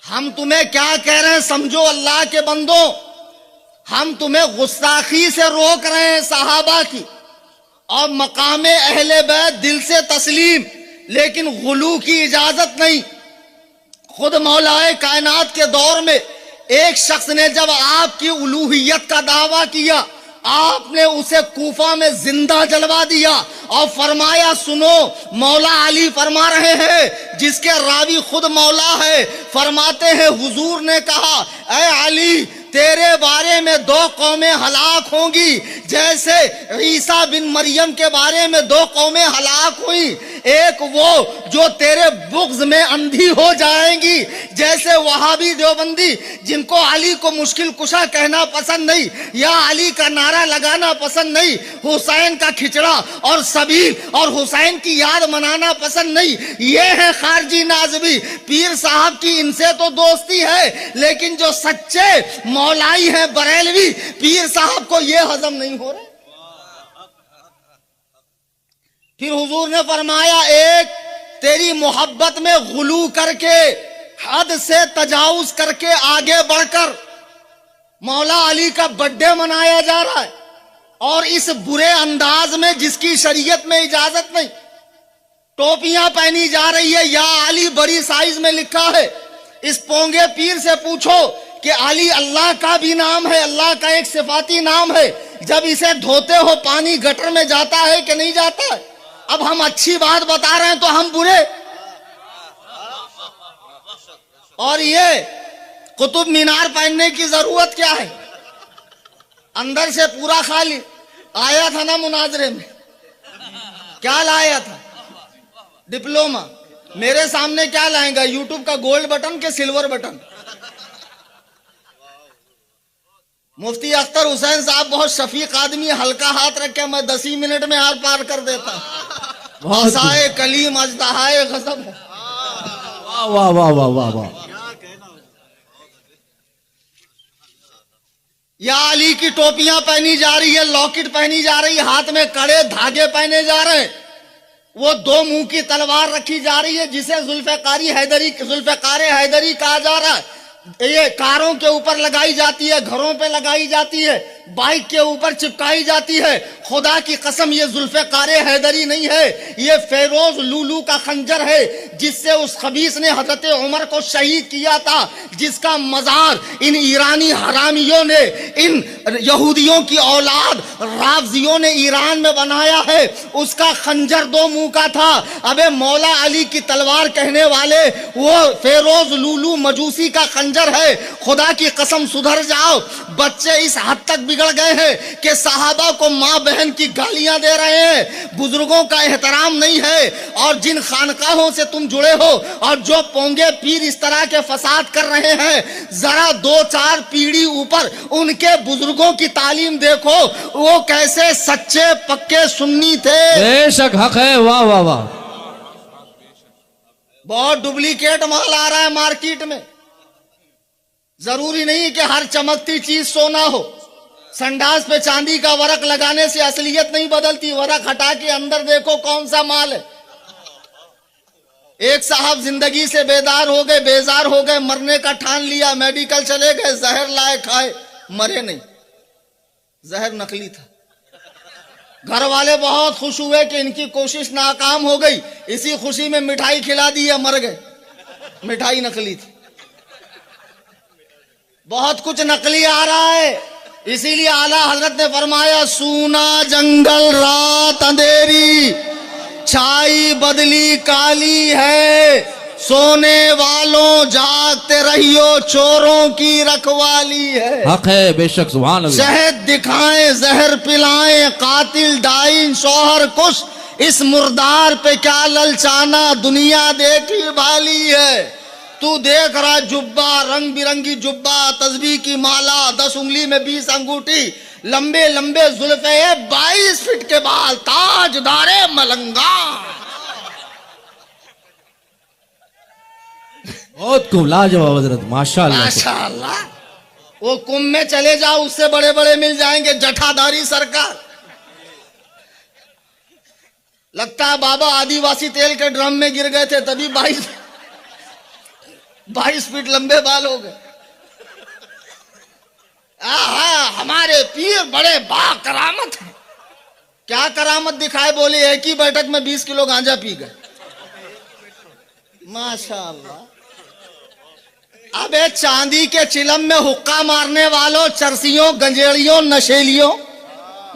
हम तुम्हें क्या कह रहे हैं समझो अल्लाह के बंदो, हम तुम्हें गुस्ताखी से रोक रहे हैं सहाबा की और मकामे अहले बैत दिल से तस्लीम, लेकिन गुलू की इजाजत नहीं। खुद मौलाए कायनात के दौर में एक शख्स ने जब आपकी उलूहियत का दावा किया, आपने उसे कूफा में जिंदा जलवा दिया और फरमाया, सुनो मौला अली फरमा रहे हैं, जिसके रावी खुद मौला है। फरमाते हैं हुजूर ने कहा, ऐ अली तेरे बारे में 2 कौमें हलाक होंगी, जैसे ईसा बिन मरियम के बारे में 2 कौमें हलाक हुई। एक वो जो तेरे बुग़्ज़ में अंधी हो जाएंगी, जैसे वहाबी देवबंदी जिनको अली को मुश्किल कुशा कहना पसंद नहीं, या अली का नारा लगाना पसंद नहीं, हुसैन का खिचड़ा और सबील और हुसैन की याद मनाना पसंद नहीं, ये है खारजी नाज़वी। पीर साहब की इनसे तो दोस्ती है, लेकिन जो सच्चे मौलाई है बरेलवी, पीर साहब को ये हजम नहीं हो रहा। फिर हुजूर ने फरमाया, एक तेरी मोहब्बत में गुलू करके, हद से तजाउज करके आगे बढ़कर मौला अली का बर्थडे मनाया जा रहा है, और इस बुरे अंदाज में जिसकी शरीयत में इजाजत नहीं। टोपियां पहनी जा रही है, या अली बड़ी साइज में लिखा है। इस पोंगे पीर से पूछो कि अली अल्लाह का भी नाम है, अल्लाह का एक सिफाती नाम है, जब इसे धोते हो पानी गटर में जाता है कि नहीं जाता है? अब हम अच्छी बात बता रहे हैं तो हम बुरे। और ये कुतुब मीनार पहनने की जरूरत क्या है? अंदर से पूरा खाली। आया था ना मुनाजरे में, क्या लाया था? डिप्लोमा। मेरे सामने क्या लाएगा? यूट्यूब का गोल्ड बटन के सिल्वर बटन? मुफ्ती अख्तर हुसैन साहब बहुत शफीक आदमी, हल्का हाथ रखे, मैं 10 ही मिनट में हाथ पार कर देता। हसाए कलीम अजदाहाए गज़ब है। वाह वाह वाह वाह वाह वाह। या अली की टोपियां पहनी जा रही है, लॉकेट पहनी जा रही है, हाथ में कड़े धागे पहने जा रहे हैं, वो 2 मुंह की तलवार रखी जा रही है जिसे जुल्फ़िकार हैदरी कहा जा रहा है। ये कारों के ऊपर लगाई जाती है, घरों पे लगाई जाती है, बाइक के ऊपर चिपकाई जाती है। खुदा की कसम ये जुल्फ़िकार हैदरी नहीं है, ये फेरोज लूलू का खंजर है जिससे उस खबीस ने हजरत उमर को शहीद किया था, जिसका मजार इन ईरानी हरामियों ने, इन यहूदियों की औलाद राफजियों ने ईरान में बनाया है। उसका खंजर दो मुंह का था। अबे मौला अली की तलवार कहने वाले, वो फेरोज लूलू मजूसी का खंजर है। खुदा की कसम सुधर जाओ। बच्चे इस हद तक बिगड़ गए हैं कि सहाबा को माँ बहन की गालियां दे रहे हैं, बुजुर्गों का एहतराम नहीं है। और जिन खानकाहों से तुम जुड़े हो और जो पोंगे पीर इस तरह के फसाद कर रहे हैं, जरा 2-4 पीढ़ी ऊपर उनके बुजुर्गों की तालीम देखो, वो कैसे सच्चे पक्के सुन्नी थे। बेशक हक है, वाह वाह वाह। बहुत डुप्लीकेट माल आ रहा है मार्केट में। जरूरी नहीं कि हर चमकती चीज सोना हो। संडास पे चांदी का वरक लगाने से असलियत नहीं बदलती। वरक हटा के अंदर देखो कौन सा माल है। एक साहब जिंदगी से बेदार हो गए, बेजार हो गए, मरने का ठान लिया, मेडिकल चले गए, जहर लाए खाए, मरे नहीं, जहर नकली था। घर वाले बहुत खुश हुए कि इनकी कोशिश नाकाम हो गई। इसी खुशी में मिठाई खिला दी या मर गए, मिठाई नकली थी। बहुत कुछ नकली आ रहा है, इसीलिए आला हजरत ने फरमाया, सूना जंगल रात अंधेरी, छाई बदली काली है, सोने वालों जागते रहियो, चोरों की रखवाली है। हक है, बेशक, सुभान अल्लाह। शहद दिखाएं, जहर पिलाएं, कातिल डाइन शौहर कुश, इस मुर्दार पे क्या ललचाना, दुनिया देखी भाली है। तू देख रहा जुब्बा, रंग बिरंगी जुब्बा, तस्बीह की माला, 10 उंगली में 20 अंगूठी, लंबे लंबे जुल्फे, 22 फीट के बाल, ताजदारे मलंगा। बहुत खूब, लाजवाब हजरत, माशाअल्लाह माशाअल्लाह। वो कुंभ में चले जाओ, उससे बड़े बड़े मिल जाएंगे, जठाधारी सरकार। लगता है बाबा आदिवासी तेल के ड्रम में गिर गए थे, तभी 22 फीट लंबे बाल हो गए। हमारे पीर बड़े बा करामत हैं। क्या करामत दिखाए? बोले एक ही बैठक में 20 किलो गांजा पी गए। माशाअल्लाह। अबे चांदी के चिलम में हुक्का मारने वालों, चरसियों, गंजेड़ियों, नशेलियों,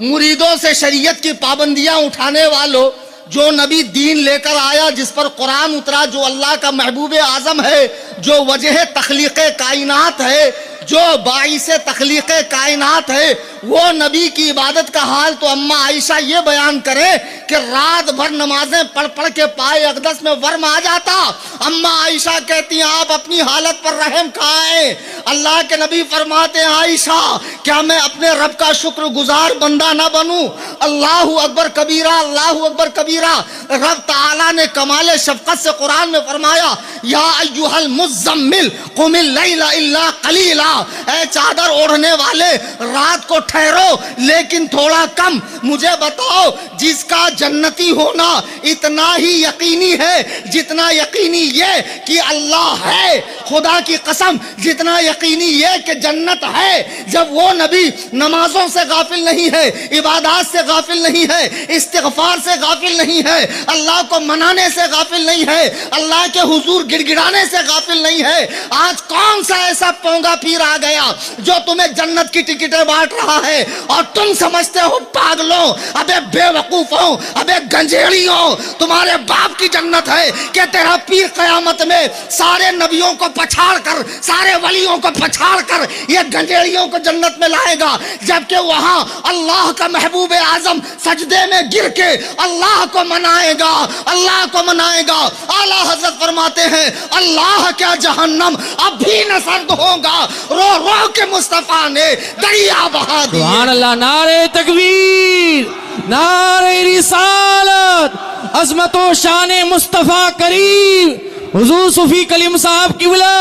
मुरीदों से शरीयत की पाबंदियां उठाने वालों, जो नबी दीन लेकर आया, जिस पर कुरान उतरा, जो अल्लाह का महबूब आजम है, जो वजह तख्लीक़ कायनात है, जो बाइस तख्लीक़ कायनात है, वो नबी की इबादत का हाल तो अम्मा आयशा ये बयान करे कि रात भर नमाजें पढ़ पढ़ के पाए अक़दस में वर्म आ जाता। अम्मा आयशा कहती हैं, आप अपनी हालत पर रहम खाएं। अल्लाह के नबी फरमाते हैं, आयशा क्या मैं अपने रब का शुक्रगुजार बंदा ना बनूं? अल्लाहु अकबर कबीरा, अल्लाहु अकबर कबीरा। रब ताला ने कमाल शफ़क़त से कुरान में फरमाया, या अय्युहल मुज़्ज़म्मिल कुमिल लैला इल्ला क़लीला, ऐ चादर ओढ़ने वाले रात को ठहरो लेकिन थोड़ा कम। मुझे बताओ, जिसका जन्नती होना इतना ही यकीनी है जितना यकीनी ये कि अल्लाह है, खुदा की कसम जितना यकीनी ये कि जन्नत है। जब वो नबी नमाजों से गाफिल नहीं है, इबादत से गाफिल नहीं है, इस्तिग़फ़ार से गाफिल नहीं है, अल्लाह को मनाने से गाफिल नहीं है, अल्लाह के हुजूर गिड़गिड़ाने से गाफिल नहीं है, आज कौन सा ऐसा पोंगा पीर आ गया जो तुम्हें जन्नत की टिकटें बांट रहा है और तुम समझते हो पागलों, अबे बेवकूफों, अबे गंजेड़ियों, तुम्हारे बाप की जन्नत है कि तेरा पीर कयामत में सारे नबियों को पछाड़ कर, सारे वलियों को पछाड़ कर ये गंजेड़ियों को जन्नत में लाएगा, जबकि वहां अल्लाह का महबूब आजम सजदे में गिर के अल्लाह को मनाएगा, अल्लाह को मनाएगा। आला हजरत फरमाते हैं, अल्लाह क्या जहन्नम अब भी न सर्द होगा, रो रो के मुस्तफा ने दरिया बहा दी। सुभान अल्लाह। नारे तकबीर, नारे रिसालत, अज़मतो शान मुस्तफा करीम हुजूर सूफी कलीम साहब किबला,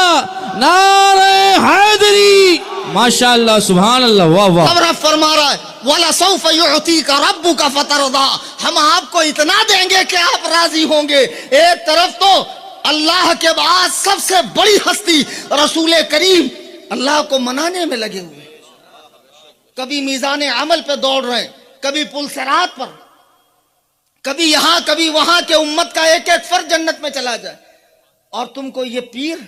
नारे हैदरी, माशाअल्लाह, सुभान अल्लाह, वाह वाह। अब रब फरमा रहा है, वला सौफ युअतीका रब्बुका फतरदा, हम आपको इतना देंगे कि आप राजी होंगे। एक तरफ तो अल्लाह के बाद सबसे बड़ी हस्ती रसूल करीम अल्लाह को मनाने में लगे हुए, कभी मीज़ान अमल पे दौड़ रहे हैं, कभी पुल सिरात पर, कभी यहां कभी वहां के उम्मत का एक एक फर्द जन्नत में चला जाए। और तुमको ये पीर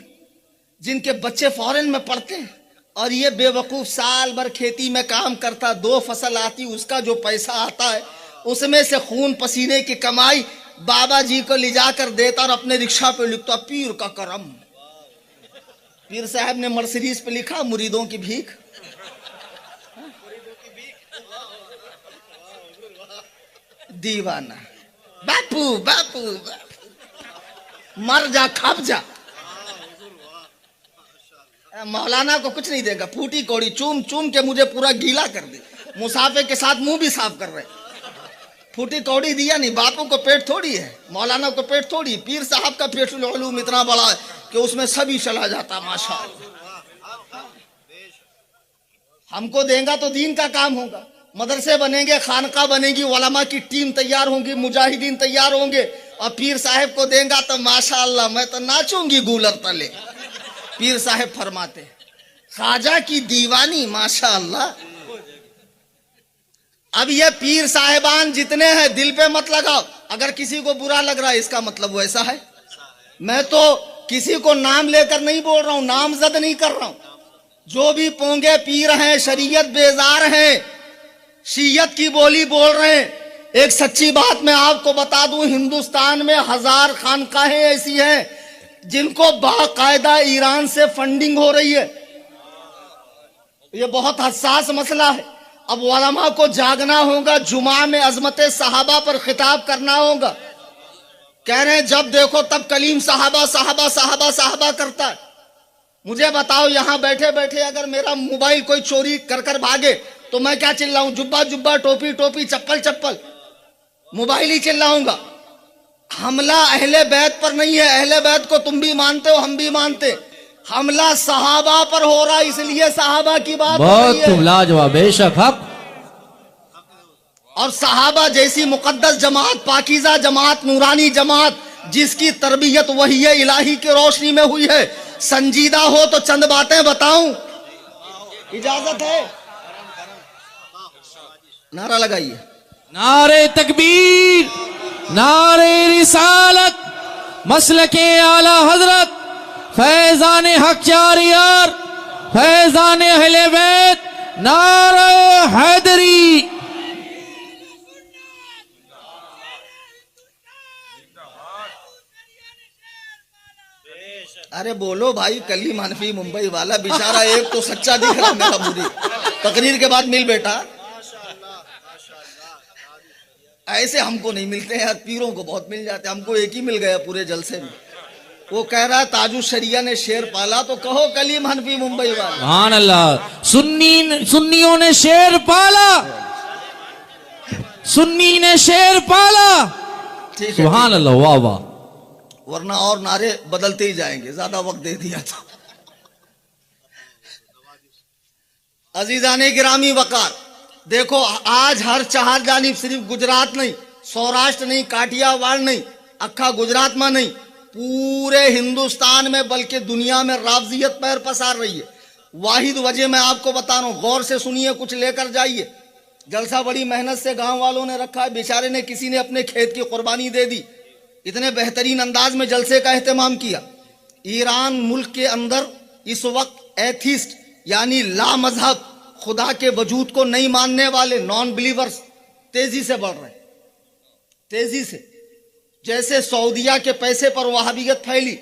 जिनके बच्चे फॉरेन में पढ़ते हैं और ये बेवकूफ साल भर खेती में काम करता, 2 फसल आती, उसका जो पैसा आता है उसमें से खून पसीने की कमाई बाबा जी को ले जाकर देता और अपने रिक्शा पे लिखता पीर का करम। पीर साहब ने मर्सिडीज पे लिखा मुरीदों की भीख। दीवाना बापू बापू बापू, मर जा खप जा। मौलाना को कुछ नहीं देगा, फूटी कौड़ी चूम चूम के मुझे पूरा गीला कर दे। मुसाफे के साथ मुंह भी साफ कर रहे, फूटी कौड़ी दिया नहीं। बापू को पेट थोड़ी है, मौलाना को पेट थोड़ी। पीर साहब का पेटुल उलूम इतना बड़ा है कि उसमें सभी चला जाता। माशाअल्लाह, हमको देगा तो दीन का काम होगा, मदरसे बनेंगे, खानका बनेगी, उलमा की टीम तैयार होंगी, मुजाहिदीन तैयार होंगे। और पीर साहब को देगा तो माशाअल्लाह मैं तो नाचूंगी गूलर तले। पीर साहब फरमाते ख्वाजा की दीवानी माशाअल्लाह। अब ये पीर साहिबान जितने हैं दिल पे मत लगाओ। अगर किसी को बुरा लग रहा है इसका मतलब वैसा है। मैं तो किसी को नाम लेकर नहीं बोल रहा हूं, नामजद नहीं कर रहा हूं। जो भी पोंगे पीर हैं, शरीयत बेजार हैं, शीयत की बोली बोल रहे हैं। एक सच्ची बात मैं आपको बता दूं, हिंदुस्तान में 1000 खानकाहें ऐसी हैं जिनको बाकायदा ईरान से फंडिंग हो रही है। ये बहुत हसास मसला है। अब उलमा को जागना होगा, जुमा में अजमत सहाबा पर खिताब करना होगा। कह रहे हैं जब देखो तब कलीम साहबा साहबा साहबा साहबा करता है। मुझे बताओ यहां बैठे बैठे अगर मेरा मोबाइल कोई चोरी कर कर भागे तो मैं क्या चिल्लाऊं? जुब्बा जुब्बा, टोपी टोपी, चप्पल चप्पल, मोबाइल ही चिल्लाऊंगा। हमला अहले बैत पर नहीं है। अहले बैत को तुम भी मानते हो, हम भी मानते। हमला सहाबा पर हो रहा, इसलिए सहाबा की बात बहुत तुम लाजवाब, बेशक हक। और सहाबा जैसी मुकद्दस जमात, पाकीज़ा जमात, नूरानी जमात, जिसकी तरबियत वही है इलाही की रोशनी में हुई है। संजीदा हो तो चंद बातें बताऊं, इजाजत है? नारा लगाइए, नारे तकबीर, नारे रिसालत, मसलके आला हजरत, फैजान हक चारियार, फैजान अहले बैत, नारे हैदरी। अरे बोलो भाई, कलीम हनफी मुंबई वाला बेचारा एक तो सच्चा दिख रहा मेरा मुरीद। तकरीर के बाद मिल बेटा, ऐसे हमको नहीं मिलते हैं, पीरों को बहुत मिल जाते हैं। हमको एक ही मिल गया पूरे जलसे में। वो कह रहा है ताजु शरिया ने शेर पाला, तो कहो कलीम हनफी मुंबई वाला। सुभान अल्लाह। सुन्नियों ने शेर पाला, सुन्नी ने शेर पाला। ठीक है, सुभान अल्लाह, वाह वाह। वरना और नारे बदलते ही जाएंगे, ज्यादा वक्त दे दिया था। अजीजाने गिरामी वकार, देखो आज हर चार जानिब, सिर्फ गुजरात नहीं, सौराष्ट्र नहीं, काठियावाड़ नहीं, अक्खा गुजरात में नहीं, पूरे हिंदुस्तान में बल्कि दुनिया में रावजियत पैर पसार रही है। वाहिद वजह मैं आपको बता रहा हूं, गौर से सुनिए, कुछ लेकर जाइए। जलसा बड़ी मेहनत से गांव वालों ने रखा है, बेचारे ने किसी ने अपने खेत की कुर्बानी दे दी। इतने बेहतरीन अंदाज में जलसे का एहतमाम किया। ईरान मुल्क के अंदर इस वक्त एथिस्ट यानी ला मजहब, खुदा के वजूद को नहीं मानने वाले नॉन बिलीवर्स तेजी से बढ़ रहे, तेजी से। जैसे सऊदिया के पैसे पर वहाबियत फैली,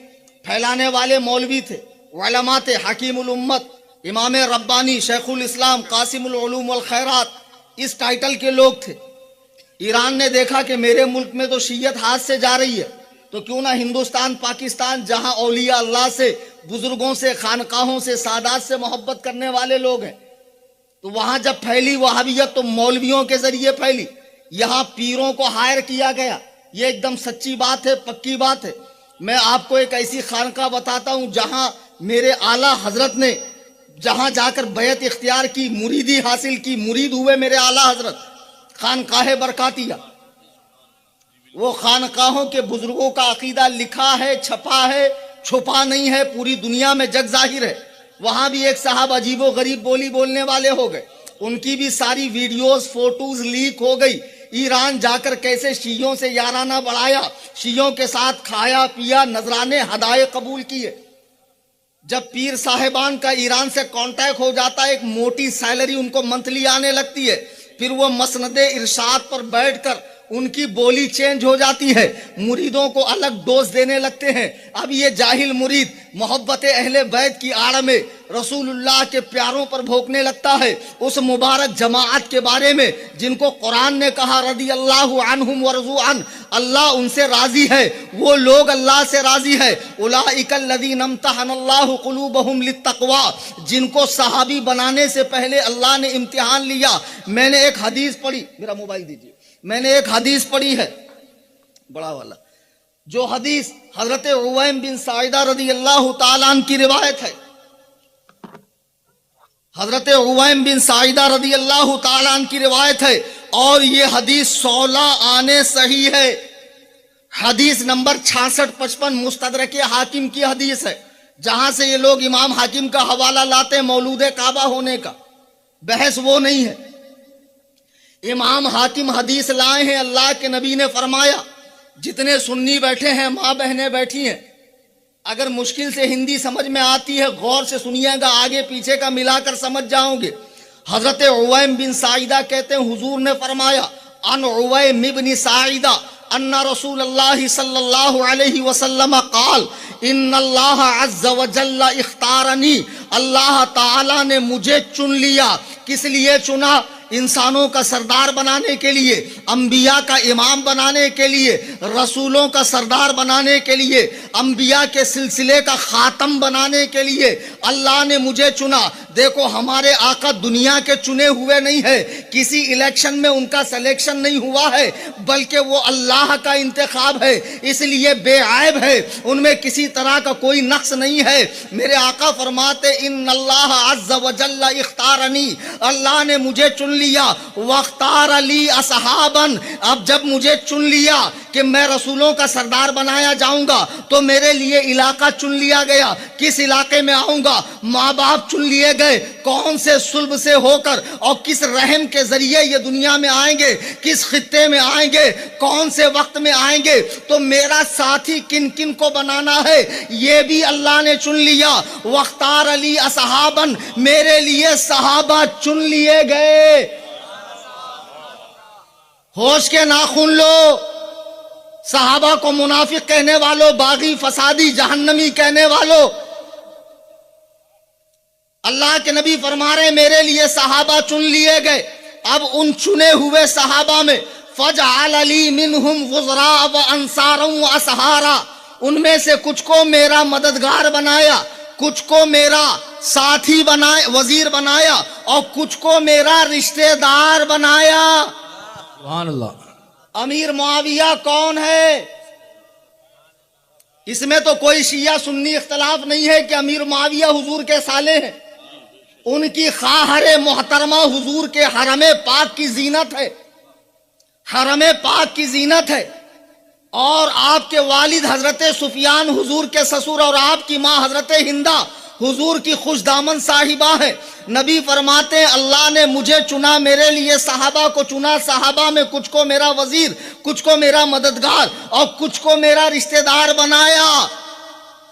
फैलाने वाले मौलवी थे, उलमा थे, हकीमुल उम्मत, इमाम रब्बानी, शेखुल इस्लाम, कासिमुल उलूम वल खैरात, इस टाइटल के लोग थे। ईरान ने देखा कि मेरे मुल्क में तो शीयत हाथ से जा रही है, तो क्यों ना हिंदुस्तान, पाकिस्तान, जहां औलिया अल्लाह से, बुजुर्गों से, खानकाहों से, सादात से मोहब्बत करने वाले लोग हैं, तो वहां जब फैली वहाबियत तो मौलवियों के जरिए फैली। यहां पीरों को हायर किया गया। ये एकदम सच्ची बात है, पक्की बात है। मैं आपको एक ऐसी खानका बताता हूं जहां मेरे आला हजरत ने जहां जाकर बैत इख्तियार की, मुरीदी हासिल की, मुरीद हुए मेरे आला हजरत, खानकाहे बरकातिया। वो खानकाहों के बुजुर्गों का अकीदा लिखा है, छपा है, छुपा नहीं है, पूरी दुनिया में जग जाहिर है। वहां भी एक साहब अजीबो गरीब बोली बोलने वाले हो गए। उनकी भी सारी वीडियोस फोटोज लीक हो गई। ईरान जाकर कैसे शियों से याराना बढ़ाया, शियों के साथ खाया पिया, नजराने हदाये कबूल किए। जब पीर साहिबान का ईरान से कांटेक्ट हो जाता है, एक मोटी सैलरी उनको मंथली आने लगती है, फिर वो मसनदे इरशाद पर बैठकर उनकी बोली चेंज हो जाती है, मुरीदों को अलग डोज देने लगते हैं। अब ये जाहिल मुरीद मोहब्बत अहले बैत की आड़ में रसूलुल्लाह के प्यारों पर भोंकने लगता है, उस मुबारक जमाअत के बारे में जिनको कुरान ने कहा रदी अल्लाहु अन्हुम व रज़ू अन, अल्लाह उनसे राजी है, वो लोग अल्लाह से राजी है। उलाइकल लज़ीना इम्तहनल्लाहु क़ुलूबहुम लित्तक़वा, जिनको सहाबी बनाने से पहले अल्लाह ने इम्तिहान लिया। मैंने एक हदीस पढ़ी, मेरा मोबाइल दीजिए, मैंने एक हदीस पढ़ी है बड़ा वाला, जो हदीस हजरत उवैम बिन साइदा रदी अल्लाह ताला अन्हु की रिवायत है। हजरत उवैम बिन साइदा रदी अल्लाह ताला अन्हु की रिवायत है और ये हदीस 16 आने सही है। हदीस नंबर 6655 मुस्तदरक हाकिम की हदीस है, जहां से ये लोग इमाम हाकिम का हवाला लाते हैं मौलूद काबा होने का। बहस वो नहीं है, इमाम हाकिम हदीस लाए हैं, अल्लाह के नबी ने फरमाया, जितने सुन्नी बैठे हैं, माँ बहनें बैठी हैं, अगर मुश्किल से हिंदी समझ में आती है गौर से सुनिएगा, आगे पीछे का मिलाकर समझ जाओगे। हजरत उवैम बिन साइदा कहते हैं हुजूर ने फरमाया, अन उवैम इब्न साइदा अन्ना रसूलुल्लाह सल्लल्लाहु अलैहि वसल्लम क़ाल इन्नल्लाह अज़्ज़ व जल्ल इख्तारनी, अल्लाह ताला ने मुझे चुन लिया। किस लिए चुना? इंसानों का सरदार बनाने के लिए, अंबिया का इमाम बनाने के लिए, रसूलों का सरदार बनाने के लिए, अंबिया के सिलसिले का खातम बनाने के लिए अल्लाह ने मुझे चुना। देखो हमारे आका दुनिया के चुने हुए नहीं है, किसी इलेक्शन में उनका सिलेक्शन नहीं हुआ है, बल्कि वो अल्लाह का इंतखाब है, इसलिए बेऐब है, उनमें किसी तरह का कोई नक्स नहीं है। मेरे आका फरमाते इन्नल्लाह अज़्ज़ व जल्ल इख्तारनी, अल्लाह ने मुझे चुन लिया, वख्तार अली असहाबन, अब जब मुझे चुन लिया कि मैं रसूलों का सरदार बनाया जाऊंगा तो मेरे लिए इलाका चुन लिया गया। किस इलाके में आऊंगा? माँ बाप चुन लिए गए, कौन से सुल्ब से होकर और किस रहम के जरिए ये दुनिया में आएंगे, किस खित्ते में आएंगे, कौन से वक्त में आएंगे, तो मेरा साथी किन किन को बनाना है ये भी अल्लाह ने चुन लिया। वख्तार अली असहाबन, मेरे लिए सहाबा चुन लिए गए। होश के नाखून लो, सहाबा को मुनाफिक कहने वालों, बागी फसादी जहन्नमी कहने वालों, अल्लाह के नबी फरमा रहे मेरे लिए सहाबा चुन लिए गए। अब उन चुने हुए सहाबा में फजअल अली मिनहुम वज़रा व अंसारा व असहारा, उनमें से कुछ को मेरा मददगार बनाया, कुछ को मेरा साथी बनाया, वजीर बनाया, और कुछ को मेरा रिश्तेदार बनाया। सुभान अल्लाह। अमीर मुआविया कौन है? इसमें तो कोई शिया सुन्नी इख्तलाफ नहीं है कि अमीर मुआविया हुजूर के साले हैं। उनकी खाहरे मोहतरमा हुजूर के हरमे पाक की जीनत है, हरमे पाक की जीनत है। और आपके वालिद हजरत सुफियान हुजूर के ससुर और आपकी माँ हजरत हिंदा हुजूर की खुशदामन साहिबा है। नबी फरमाते हैं अल्लाह ने मुझे चुना, मेरे लिए सहाबा को चुना, सहाबा में कुछ को मेरा वजीर, कुछ को मेरा मददगार और कुछ को मेरा रिश्तेदार बनाया।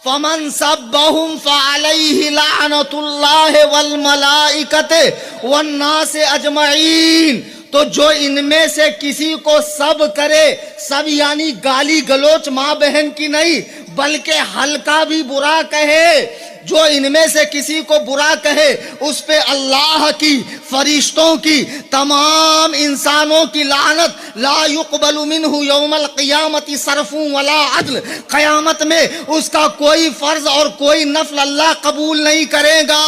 फमन सब्बहुम फअलैहि लानतुल्लाहि वल मलाइकति वन्नास अजमईन, तो जो इनमें से किसी को सब करे, सब यानी गाली गलोच माँ बहन की नहीं बल्कि हल्का भी बुरा कहे, जो इनमें से किसी को बुरा कहे उस पे अल्लाह की, फरिश्तों की, तमाम इंसानों की लानत। ला युक़बलु मिन्हु यौमल क़ियामति सरफ़ुन वला अदल, क़यामत में उसका कोई फर्ज और कोई नफल अल्लाह कबूल नहीं करेगा।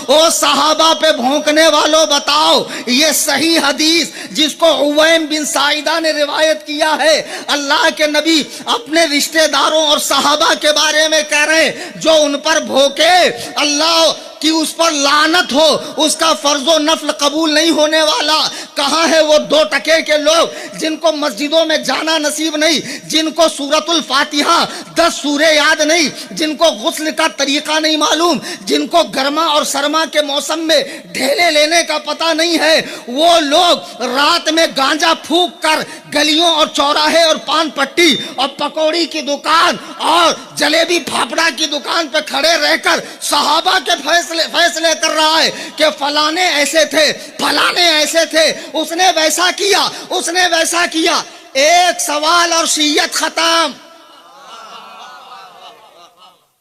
ओ सहाबा पे भौंकने वालों बताओ, ये सही हदीस जिसको उवैम बिन साइदा ने रिवायत किया है, अल्लाह के नबी अपने रिश्तेदारों और सहाबा सहाबा के बारे में कह रहे हैं जो उन पर भोके अल्लाह कि उस पर लानत हो, उसका फर्जो नफल कबूल नहीं होने वाला। कहाँ है वो 2 टके के लोग जिनको मस्जिदों में जाना नसीब नहीं, जिनको सूरतुल फातिहा 10 सूरे याद नहीं, जिनको गुस्ल का तरीका नहीं मालूम, जिनको गर्मा और सरमा के मौसम में ढेले लेने का पता नहीं है। वो लोग रात में गांजा फूंक कर गलियों और चौराहे और पान पट्टी और पकौड़ी की दुकान और जलेबी फाफड़ा की दुकान पर खड़े रहकर सहाबा के फैसले कर रहा है कि फलाने ऐसे थे, फलाने ऐसे थे, उसने वैसा किया, उसने वैसा किया। एक सवाल और शियत खत्म।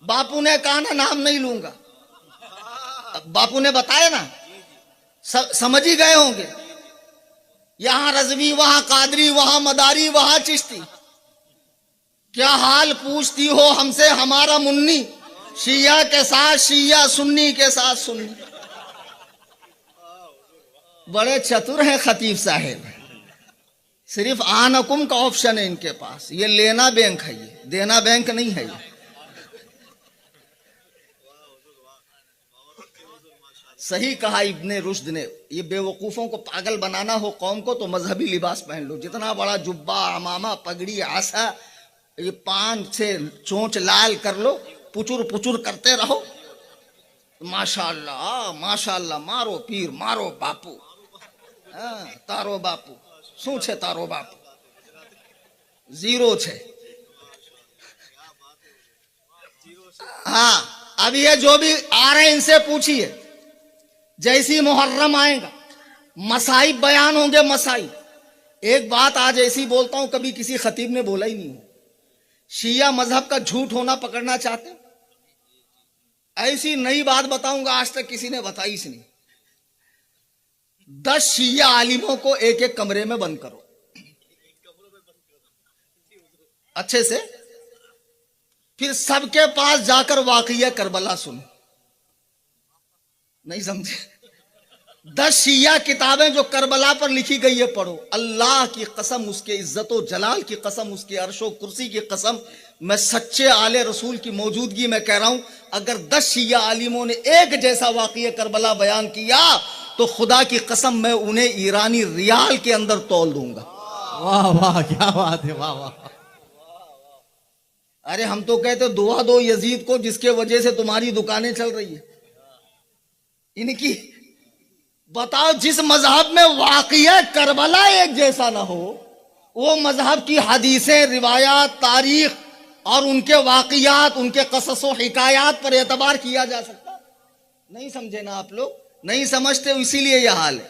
बापू ने कहा ना, नाम नहीं लूंगा, बापू ने बताया ना, समझ ही गए होंगे। यहां रज़वी, वहां कादरी, वहां मदारी, वहां चिश्ती। क्या हाल पूछती हो हमसे हमारा मुन्नी, शिया के साथ शिया, सुन्नी के साथ सुन्नी। बड़े चतुर हैं खतीब साहेब, सिर्फ आनकुम का ऑप्शन है इनके पास। ये लेना बैंक है, ये देना बैंक नहीं है। ये सही कहा इब्ने रुश्द ने, ये बेवकूफों को पागल बनाना हो कौम को तो मजहबी लिबास पहन लो, जितना बड़ा जुब्बा, अमामा, पगड़ी, आसा, ये 5 से चोंच लाल कर लो, पुचुर पुचुर करते रहो, माशाअल्लाह माशाअल्लाह, मारो पीर, मारो बापू, तारो बापू, શું છે તારો બાપ? 0 છે। हाँ, अब ये जो भी आ रहे हैं इनसे पूछिए, जैसी मुहर्रम आएगा मसाइब बयान होंगे, मसाइब। एक बात आज ऐसी बोलता हूं, कभी किसी खतीब ने बोला ही नहीं हो। शिया मजहब का झूठ होना पकड़ना चाहते हैं? ऐसी नई बात बताऊंगा, आज तक किसी ने बताई ही नहीं। 10 शिया आलिमों को एक एक कमरे में बंद करो अच्छे से, फिर सबके पास जाकर वाक़िया करबला सुनो। नहीं समझे? 10 शिया किताबें जो करबला पर लिखी गई है पढ़ो। अल्लाह की कसम, उसके इज्जत व जलाल की कसम, उसके अर्शो कुर्सी की कसम, मैं सच्चे आले रसूल की मौजूदगी में कह रहा हूं, अगर 10 शिया आलिमों ने एक जैसा वाक़िया करबला बयान किया तो खुदा की कसम मैं उन्हें ईरानी रियाल के अंदर तौल दूंगा। वाह वाह, क्या बात है, वाह वाह। अरे हम तो कहते दुआ दो यजीद को जिसके वजह से तुम्हारी दुकानें चल रही है। इनकी बताओ, जिस मजहब में वाक़िया करबला एक जैसा ना हो, वो मजहब की हदीसें, रिवायात, तारीख और उनके वाक़ियात, उनके क़सस व हिकायात पर एतबार किया जा सकता? नहीं समझे ना आप लोग? नहीं समझते, इसीलिए यह हाल है।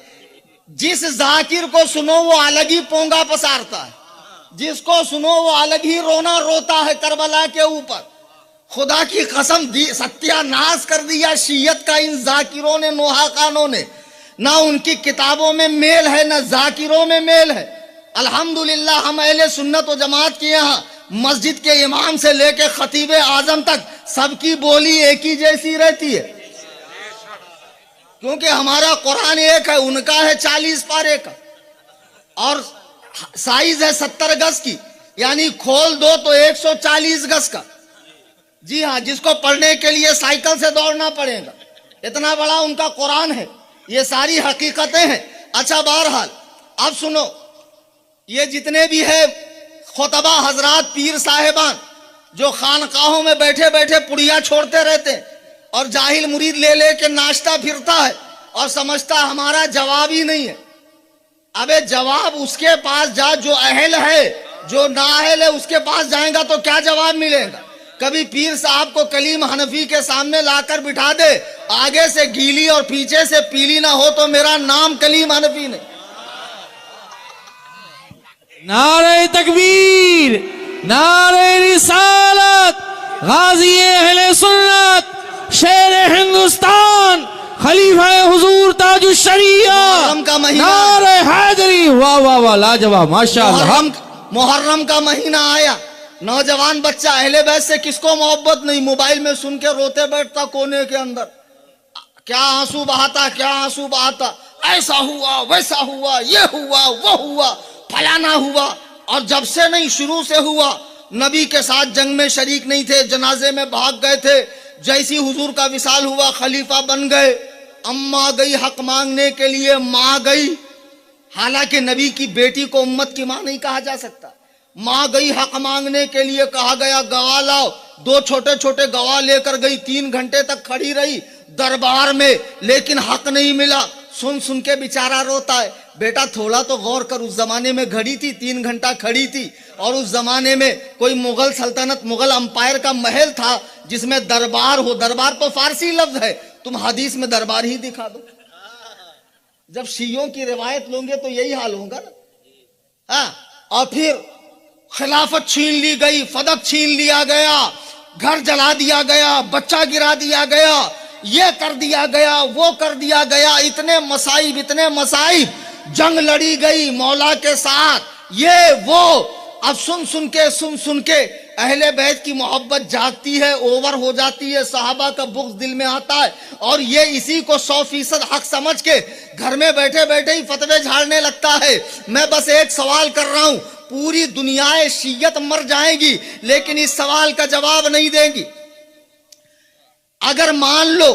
जिस जाकिर को सुनो वो अलग ही पोंगा पसारता है, जिसको सुनो वो अलग ही रोना रोता है करबला के ऊपर। खुदा की कसम, सत्यानाश कर दिया शियत का इन जाकिरों ने, नोहाकानों ने। ना उनकी किताबों में मेल है, ना जाकिरों में मेल है। अल्हम्दुलिल्लाह हम अहले सुन्नत व जमात के यहाँ मस्जिद के इमाम से लेकर खतीब आजम तक सबकी बोली एक ही जैसी रहती है, क्योंकि हमारा कुरान एक है, उनका है 40 पारे का, और साइज है 70 गज की, यानी खोल दो तो 140 गज का। जी हाँ, जिसको पढ़ने के लिए साइकिल से दौड़ना पड़ेगा, इतना बड़ा उनका कुरान है। ये सारी हकीकतें हैं। अच्छा, बहरहाल अब सुनो, ये जितने भी है खुतबा हजरात, पीर साहिबान, जो खानकाहों में बैठे बैठे पुड़िया छोड़ते रहते हैं और जाहिल मुरीद ले लेके नाचता फिरता है और समझता हमारा जवाब ही नहीं है। अबे जवाब उसके पास जा जो अहल है, जो नाअहल है उसके पास जाएगा तो क्या जवाब मिलेगा? कभी पीर साहब को कलीम हनफी के सामने लाकर बिठा दे, आगे से गीली और पीछे से पीली ना हो तो मेरा नाम कलीम हनफी नहीं। नारे तकबीर, नारे रिसालत, गाजी अहले सुन्नत, शेर हिंदुस्तान, खलीफा हुजूर ताजुश शरिया, नारे हैदरी। वाह वाह वाह, लाजवाब, माशाअल्लाह। मुहर्रम का महीना आया, नौजवान बच्चा अहले बैत से किसको मोहब्बत नहीं, मोबाइल में सुन के रोते बैठता कोने के अंदर, क्या आंसू बहाता, क्या आंसू बहाता, ऐसा हुआ वैसा हुआ, ये हुआ वो हुआ, फलाना हुआ। और जब से नहीं शुरू से हुआ, नबी के साथ जंग में शरीक नहीं थे, जनाजे में भाग गए थे। जैसी हुजूर का विसाल हुआ खलीफा बन गए। अम्मा गई हक मांगने के लिए, माँ गई, हालांकि नबी की बेटी को उम्मत की माँ नहीं कहा जा सकता। माँ गई हक मांगने के लिए, कहा गया गवाह लाओ। 2 छोटे छोटे गवाह लेकर गई, 3 घंटे तक खड़ी रही दरबार में, लेकिन हक नहीं मिला। सुन सुन के बेचारा रोता है। बेटा थोड़ा तो गौर कर, उस जमाने में घड़ी थी, 3 घंटा खड़ी थी, और उस जमाने में कोई मुगल सल्तनत, मुगल अंपायर का महल था जिसमें दरबार हो। दरबार तो फारसी लफ्ज है, तुम हदीस में दरबार ही दिखा दो। जब शियों की रिवायत लोगे तो यही हाल होगा ना। हाँ, और फिर खिलाफत छीन ली गई, फदक छीन लिया गया, घर जला दिया गया, बच्चा गिरा दिया गया, ये कर दिया गया, वो कर दिया गया, इतने मसाइब, जंग लड़ी गई मौला के साथ, ये वो। अब सुन सुन के अहले बैत की मोहब्बत जागती है, ओवर हो जाती है, सहाबा का बुग़्ज़ दिल में आता है, और ये इसी को 100% हक समझ के घर में बैठे बैठे ही फतवे झाड़ने लगता है। मैं बस एक सवाल कर रहा हूं, पूरी दुनिया शियत मर जाएगी लेकिन इस सवाल का जवाब नहीं देंगी। अगर मान लो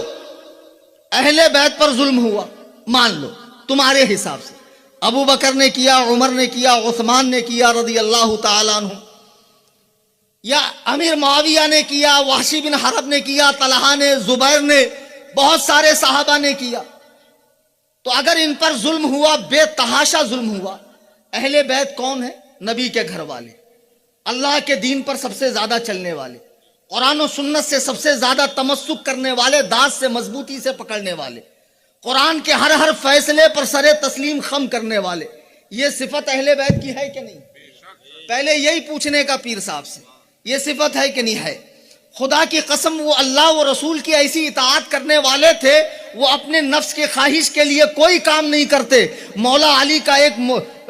अहले बैत पर जुल्म हुआ, मान लो तुम्हारे हिसाब से अबू बकर ने किया, उमर ने किया, उस्मान ने किया रज़ी अल्लाह ताला अन्हु, या अमीर मुआविया ने किया, वाशी बिन हरब ने किया, तलहा ने, जुबैर ने, बहुत सारे साहबा ने किया, तो अगर इन पर जुल्म हुआ, बेतहाशा जुल्म हुआ, अहले बैत कौन है? नबी के घर वाले, अल्लाह के दीन पर सबसे ज्यादा चलने वाले, कुरान और सुन्नत से सबसे ज्यादा तमस्सुक करने वाले, दास से मजबूती से पकड़ने वाले, कुरान के हर फैसले पर सरे तस्लीम खम करने वाले। ये सिफत अहले बैत की है कि नहीं? पहले यही पूछने का पीर साहब से, ये सिफत है कि नहीं है? खुदा की कसम, वो अल्लाह व रसूल की ऐसी इताअत करने वाले थे, वो अपने नफ्स के ख्वाहिश के लिए कोई काम नहीं करते। मौला अली का एक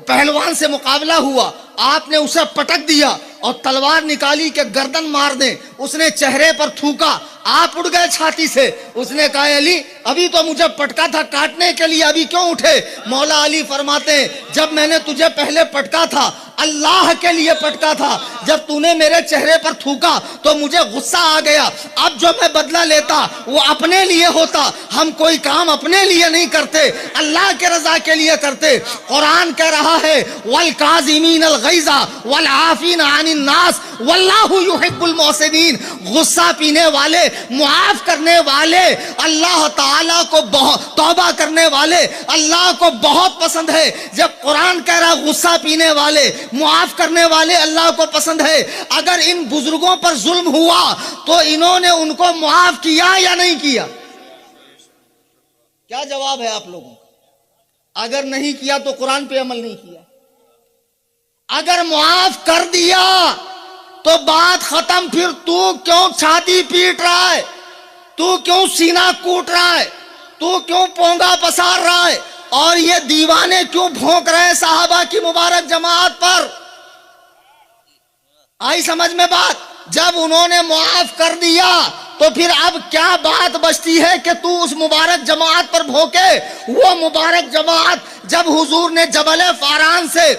पहलवान से मुकाबला हुआ, आपने उसे पटक दिया और तलवार निकाली के गर्दन मार दे, उसने चेहरे पर थूका, आप उड़ गए छाती से। उसने कहा अली अभी तो मुझे पटका था काटने के लिए, अभी क्यों उठे? मौला अली फरमाते हैं जब मैंने तुझे पहले पटका था अल्लाह के लिए पटका था, जब तूने मेरे चेहरे पर थूका तो मुझे गुस्सा आ गया, अब जो मैं बदला लेता वो अपने लिए होता। हम कोई काम अपने लिए नहीं करते, अल्लाह के रजा के लिए करते। कुरान कह रहा है वल काज़िमीन अल गैज़ा वल आफीन अनिन नास वल्लाहु युहिब्बुल मुहसिनीन, गुस्सा पीने वाले, मुआफ करने वाले, अल्लाह ताला को तौबा करने वाले अल्लाह को बहुत पसंद है। जब कुरान कह रहा गुस्सा पीने वाले, मुआफ करने वाले अल्लाह को पसंद है, अगर इन बुजुर्गों पर जुल्म हुआ तो इन्होंने उनको मुआफ किया या नहीं किया? क्या जवाब है आप लोगों का? अगर नहीं किया तो कुरान पे अमल नहीं किया, अगर मुआफ कर दिया तो बात खत्म। फिर तू क्यों छाती पीट रहा है? तू क्यों सीना कूट रहा है? तू क्यों पोंगा पसार रहा है? और ये दीवाने क्यों भौंक रहे हैं साहबा की मुबारक जमात पर? आई समझ में बात? जब उन्होंने मुआफ कर दिया तो फिर अब क्या बात बचती है कि तू उस मुबारक जमात पर भौंके? वो मुबारक जमात जब हुजूर ने जबल फारान से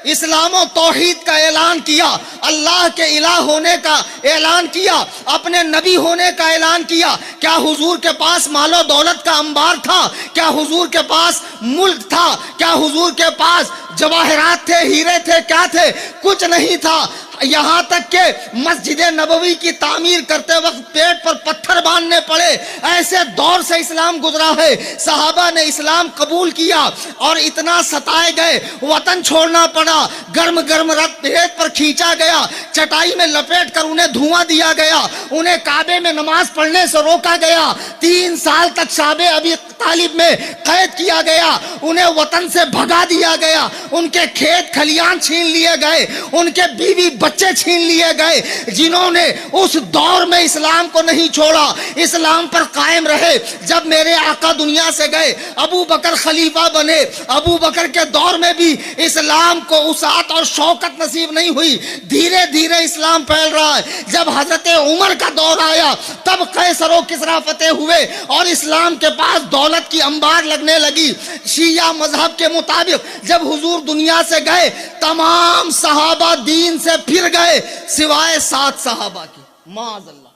इस्लाम और तौहीद का ऐलान किया, अल्लाह के इलाह होने का ऐलान किया, अपने नबी होने का ऐलान किया, क्या हुजूर के पास मालो दौलत का अंबार था? क्या हुजूर के पास मुल्क था? क्या हुजूर के पास जवाहरात थे, हीरे थे, क्या थे? कुछ नहीं था। यहां तक के मस्जिद नबवी की तामीर करते वक्त पेट पर पत्थर बांधने पड़े। ऐसे दौर से इस्लाम गुजरा है। सहाबा ने इस्लाम कबूल किया और इतना सताए गए, वतन छोड़ना पड़ा, गर्म गर्म रत पेट पर खींचा गया, चटाई में लपेट कर उन्हें धुआं दिया गया, उन्हें काबे में नमाज पढ़ने से रोका गया, 3 साल तक शाबे अबी तालिब में कैद किया गया, उन्हें वतन से भगा दिया गया, उनके खेत खलियान छीन लिए गए, उनके बीवी बच्चे छीन लिए गए। जिन्होंने उस दौर में इस्लाम को नहीं छोड़ा, इस्लाम पर कायम रहे। जब मेरे आका दुनिया से गए, अबू बकर खलीफा बने, अबू बकर के दौर में भी इस्लाम को उसात और शौकत नसीब नहीं हुई, धीरे धीरे इस्लाम फैल रहा है। जब हजरत उमर का दौर आया तब कैसर और किसरा फतेह हुए और इस्लाम के पास दौलत की अंबार लगने लगी। शिया मजहब के मुताबिक जब हुजूर दुनिया से गए, तमाम सहाबा दीन से फिर गए सिवाय 7 सहाबा के। माअज़ल्लाह।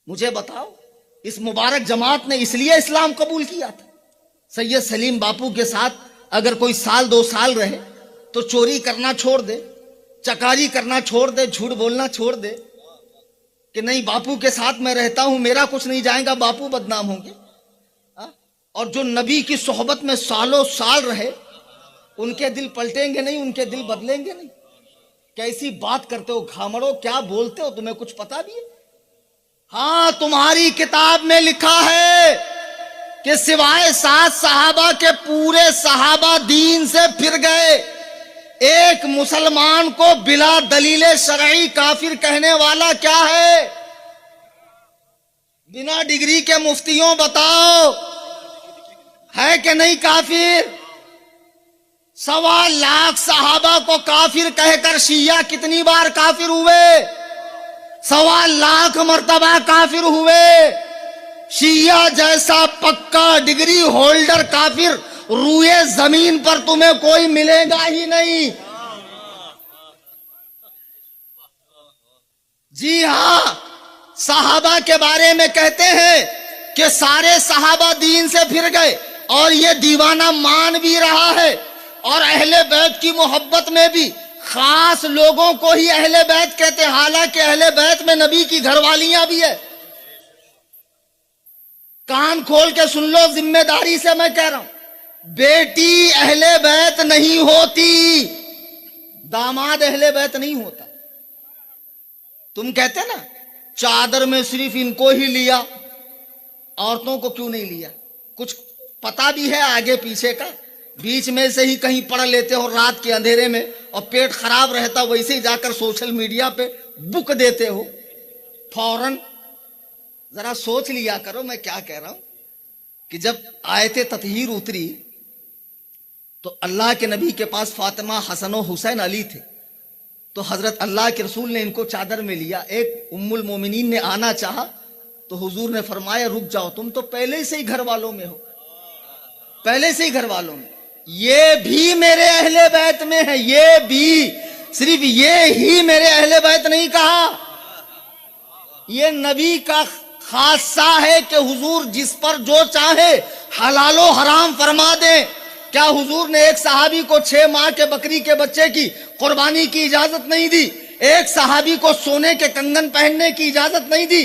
मुझे बताओ, इस मुबारक जमात ने इसलिए इस्लाम कबूल किया था। सैयद सलीम बापू के साथ अगर कोई साल 2 साल रहे तो चोरी करना छोड़ दे, चकारी करना छोड़ दे, झूठ बोलना छोड़ दे कि नहीं बापू के साथ मैं रहता हूं, मेरा कुछ नहीं जाएगा, बापू बदनाम होंगे। और जो नबी की सोहबत में सालों साल रहे, उनके दिल पलटेंगे नहीं, उनके दिल बदलेंगे नहीं। कैसी बात करते हो घामड़ो, क्या बोलते हो, तुम्हें कुछ पता भी है? हाँ, तुम्हारी किताब में लिखा है कि सिवाय 7 सहाबा के पूरे सहाबा दीन से फिर गए। एक मुसलमान को बिला दलील शरई काफिर कहने वाला क्या है? बिना डिग्री के मुफ्तियों बताओ, है कि नहीं काफिर? 1.25 लाख सहाबा को काफिर कहकर शिया कितनी बार काफिर हुए? 1.25 लाख मर्तबा काफिर हुए। शिया जैसा पक्का डिग्री होल्डर काफिर रूए जमीन पर तुम्हें कोई मिलेगा ही नहीं। जी हां, सहाबा के बारे में कहते हैं कि सारे सहाबा दीन से फिर गए, और ये दीवाना मान भी रहा है। और अहले बैत की मोहब्बत में भी खास लोगों को ही अहले बैत कहते हैं, हालांकि अहले बैत में नबी की घरवालियां भी है। कान खोल के सुन लो, जिम्मेदारी से मैं कह रहा हूं, बेटी अहले बैत नहीं होती, दामाद अहले बैत नहीं होता। तुम कहते ना चादर में सिर्फ इनको ही लिया, औरतों को क्यों नहीं लिया? कुछ पता भी है आगे पीछे का? बीच में से ही कहीं पढ़ लेते हो रात के अंधेरे में, और पेट खराब रहता वैसे ही जाकर सोशल मीडिया पे बुक देते हो फौरन। जरा सोच लिया करो मैं क्या कह रहा हूं कि जब आयते ततहीर उतरी तो अल्लाह के नबी के पास फातिमा, हसन और हुसैन, अली थे। तो हजरत अल्लाह के रसूल ने इनको चादर में लिया। एक उम्मुल मोमिनीन ने आना चाहा तो हुजूर ने फरमाया रुक जाओ, तुम तो पहले से ही घर वालों में हो, पहले से ही घर वालों में। ये भी मेरे अहले बैत में है, ये भी, सिर्फ ये ही मेरे अहले बैत नहीं कहा। ये नबी का खासा है कि हुजूर जिस पर जो चाहे हलालो हराम फरमा दे। क्या हुजूर ने एक सहाबी को 6 माह के बकरी के बच्चे की कुर्बानी की इजाजत नहीं दी? एक सहाबी को सोने के कंगन पहनने की इजाजत नहीं दी?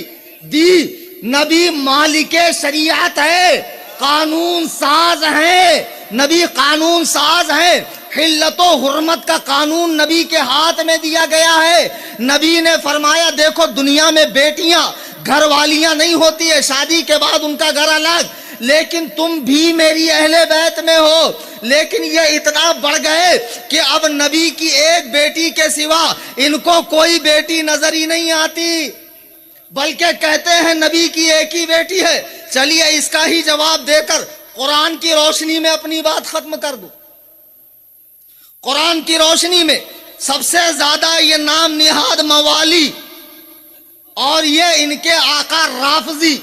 नबी मालिके शरीयत है, कानून साज है, नबी कानून साज है। हिल्लतो हुर्मत का कानून नबी के हाथ में दिया गया है। नबी ने फरमाया देखो दुनिया में बेटियां घर वालियां नहीं होती है, शादी के बाद उनका घर अलग, लेकिन तुम भी मेरी अहले बैत में हो। लेकिन ये इतना बढ़ गए कि अब नबी की एक बेटी के सिवा इनको कोई बेटी नजर ही नहीं आती, बल्कि कहते हैं नबी की एक ही बेटी है। चलिए इसका ही जवाब देकर कुरान की रोशनी में अपनी बात खत्म कर दूं। कुरान की रोशनी में सबसे ज्यादा ये नाम निहाद मवाली और ये इनके आका राफजी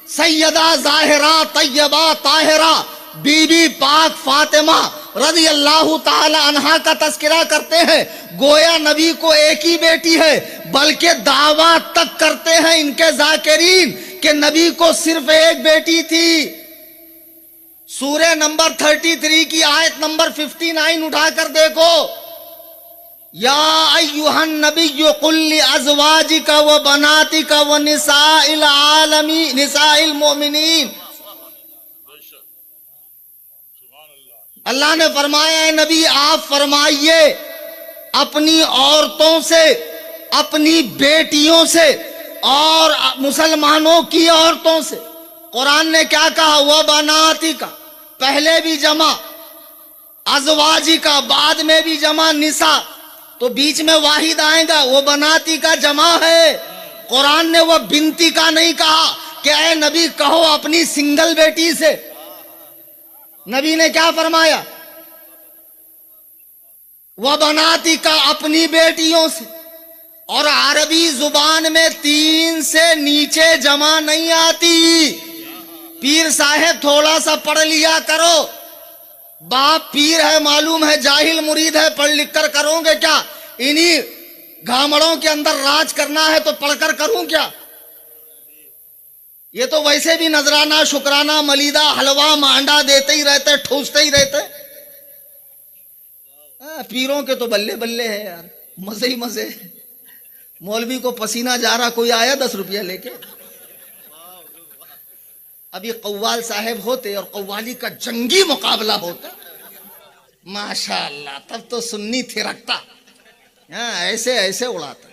सैयदा जाहिरा तैयबा ताहिरा बीबी पाक फातिमा रज़ी अल्लाह ताला अन्हा का तस्करा करते हैं। गोया नबी को एक ही बेटी है, बल्कि दावा तक करते हैं इनके जाकिरीन कि नबी को सिर्फ एक बेटी थी। सूरह नंबर 33 की आयत नंबर 59 उठाकर देखो, या अय्युहन नबिय्यु कुल लि अज़वाजिका व बनातिका व निसाइल आलमी निसाइल मोमिनीन। अल्लाह ने फरमाया है नबी आप फरमाइए अपनी औरतों से, अपनी बेटियों से और मुसलमानों की औरतों से। कुरान ने क्या कहा? वह बनाती का, पहले भी जमा, अज़वाजी का बाद में भी जमा, निसा तो बीच में वाहिद आएगा, वो बनाती का जमा है। कुरान ने वह बिनती का नहीं कहा कि ऐ नबी कहो अपनी सिंगल बेटी से। नबी ने क्या फरमाया? वह बनाती का अपनी बेटियों से। और अरबी जुबान में 3 से नीचे जमा नहीं आती। पीर साहेब थोड़ा सा पढ़ लिया करो, बाप पीर है मालूम है, जाहिल मुरीद है, पढ़ लिख कर करोगे क्या? इन्हीं घामड़ों के अंदर राज करना है तो पढ़कर करूं क्या? ये तो वैसे भी नजराना, शुक्राना, मलीदा, हलवा, मांडा देते ही रहते, ठूसते ही रहते। पीरों के तो बल्ले बल्ले है यार, मजे ही मजे। मौलवी को पसीना जा रहा, कोई आया 10 रुपया लेके। अभी कव्वाल साहब होते और कव्वाली का जंगी मुकाबला होता, माशाअल्लाह, तब तो सुन्नी थिरकता। ऐसे ऐसे उड़ाता।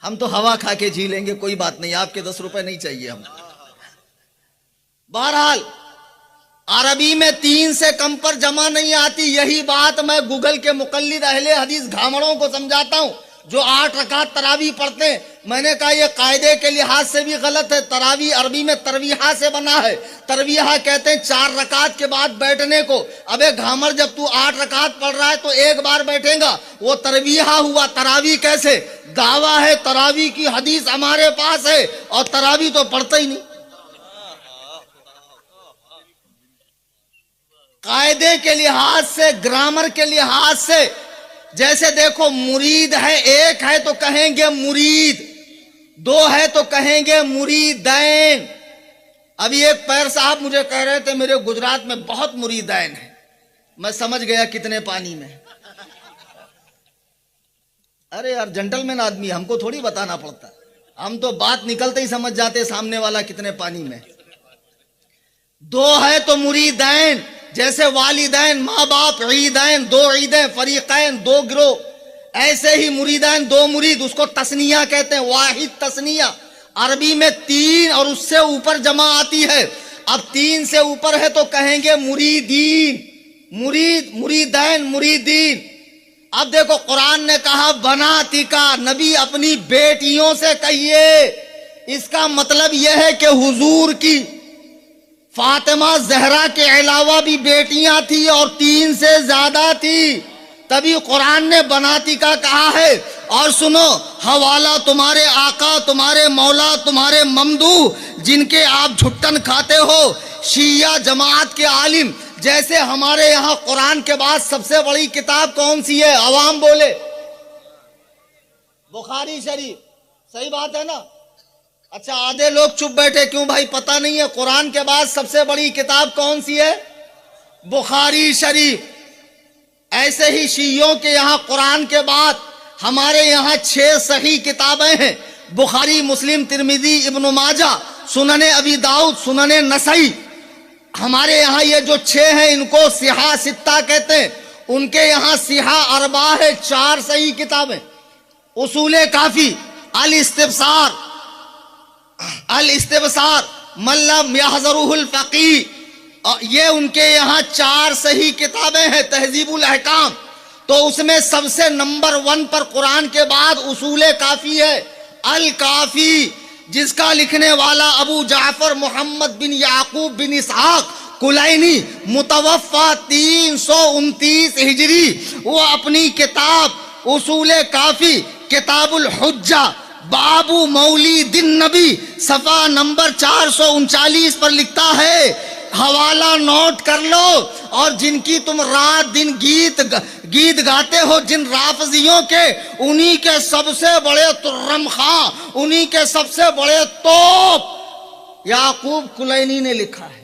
हम तो हवा खा के जी लेंगे, कोई बात नहीं, आपके 10 रुपए नहीं चाहिए हम। बहरहाल अरबी में 3 से कम पर जमा नहीं आती। यही बात मैं गूगल के मुकल्लिद अहले हदीस घामड़ों को समझाता हूं, जो 8 रकात तरावी पढ़ते हैं। मैंने कहा यह कायदे के लिहाज से भी गलत है। तरावी अरबी में तरवीहा से बना है। तरवीहा कहते हैं 4 रकात के बाद बैठने को। अबे घामड़, जब तू 8 रकात पढ़ रहा है तो एक बार बैठेगा, वो तरवीहा हुआ, तरावी कैसे? दावा है तरावी की, हदीस हमारे पास है, और तरावी तो पढ़ता ही नहीं। कायदे के लिहाज से, ग्रामर के लिहाज से, जैसे देखो मुरीद है, 1 है तो कहेंगे मुरीद, 2 है तो कहेंगे मुरीदैन। अभी एक पैर साहब मुझे कह रहे थे मेरे गुजरात में बहुत मुरीदैन है। मैं समझ गया कितने पानी में। अरे यार, जेंटलमैन आदमी, हमको थोड़ी बताना पड़ता, हम तो बात निकलते ही समझ जाते सामने वाला कितने पानी में। 2 है तो मुरीदैन, जैसे वालिदैन, माँ बाप, ईदैन, 2 ईदें, फरीकैन, 2 गिरोह। ऐसे ही मुरीदैन, 2 मुरीद, उसको तस्निया कहते हैं, वाहिद तस्निया। अरबी में 3 और उससे ऊपर जमा आती है। अब 3 से ऊपर है तो कहेंगे मुरीदीन, मुरीद, मुरीदैन, मुरीदीन। अब देखो कुरान ने कहा बनातिका, नबी अपनी बेटियों से कहिए। इसका मतलब यह है कि हुजूर की फातिमा जहरा के अलावा भी बेटियां थी और 3 से ज्यादा थी, तभी कुरान ने बनातिका कहा है। और सुनो, हवाला तुम्हारे आका, तुम्हारे मौला, तुम्हारे ममदू, जिनके आप झुट्टन खाते हो, शिया जमात के आलिम। जैसे हमारे यहां कुरान के बाद सबसे बड़ी किताब कौन सी है? अवाम बोले बुखारी शरीफ। सही बात है ना? अच्छा, आधे लोग चुप बैठे, क्यों भाई? पता नहीं है कुरान के बाद सबसे बड़ी किताब कौन सी है? बुखारी शरीफ। ऐसे ही शियों के यहां कुरान के बाद हमारे यहां 6 सही किताबें हैं, बुखारी, मुस्लिम, तिरमिजी, इब्न माजा, सुनने अबी दाऊद, सुनने नसई। हमारे यहां ये जो 6 हैं इनको सिहा सित्ता कहते हैं। उनके यहां सिहा अरबा है, 4 सही किताबें। उसूले काफी, अल इस्तिबसार, अल इस्तिबसार, मल्लम यहज़रुहुल फ़क़ीह, ये उनके यहाँ 4 सही किताबें हैं। तहज़ीबुल अहकाम, तो उसमें सबसे नंबर 1 पर कुरान के बाद उसूले काफी है। अल काफी, जिसका लिखने वाला अबू जाफर मोहम्मद बिन याकूब बिन इसहाक कुलैनी, मुतवफ़ा 329 हिजरी, वो अपनी किताब उसूले काफी, किताबुल हुज्जा, बाबू मौलिदिन नबी, सफा नंबर 439 पर लिखता है। हवाला नोट कर लो। और जिनकी तुम रात दिन गीत गाते हो, जिन राफजियों के, उन्हीं के सबसे बड़े तुर्रम खां, उन्हीं के सबसे बड़े तोप याकूब कुलैनी ने लिखा है।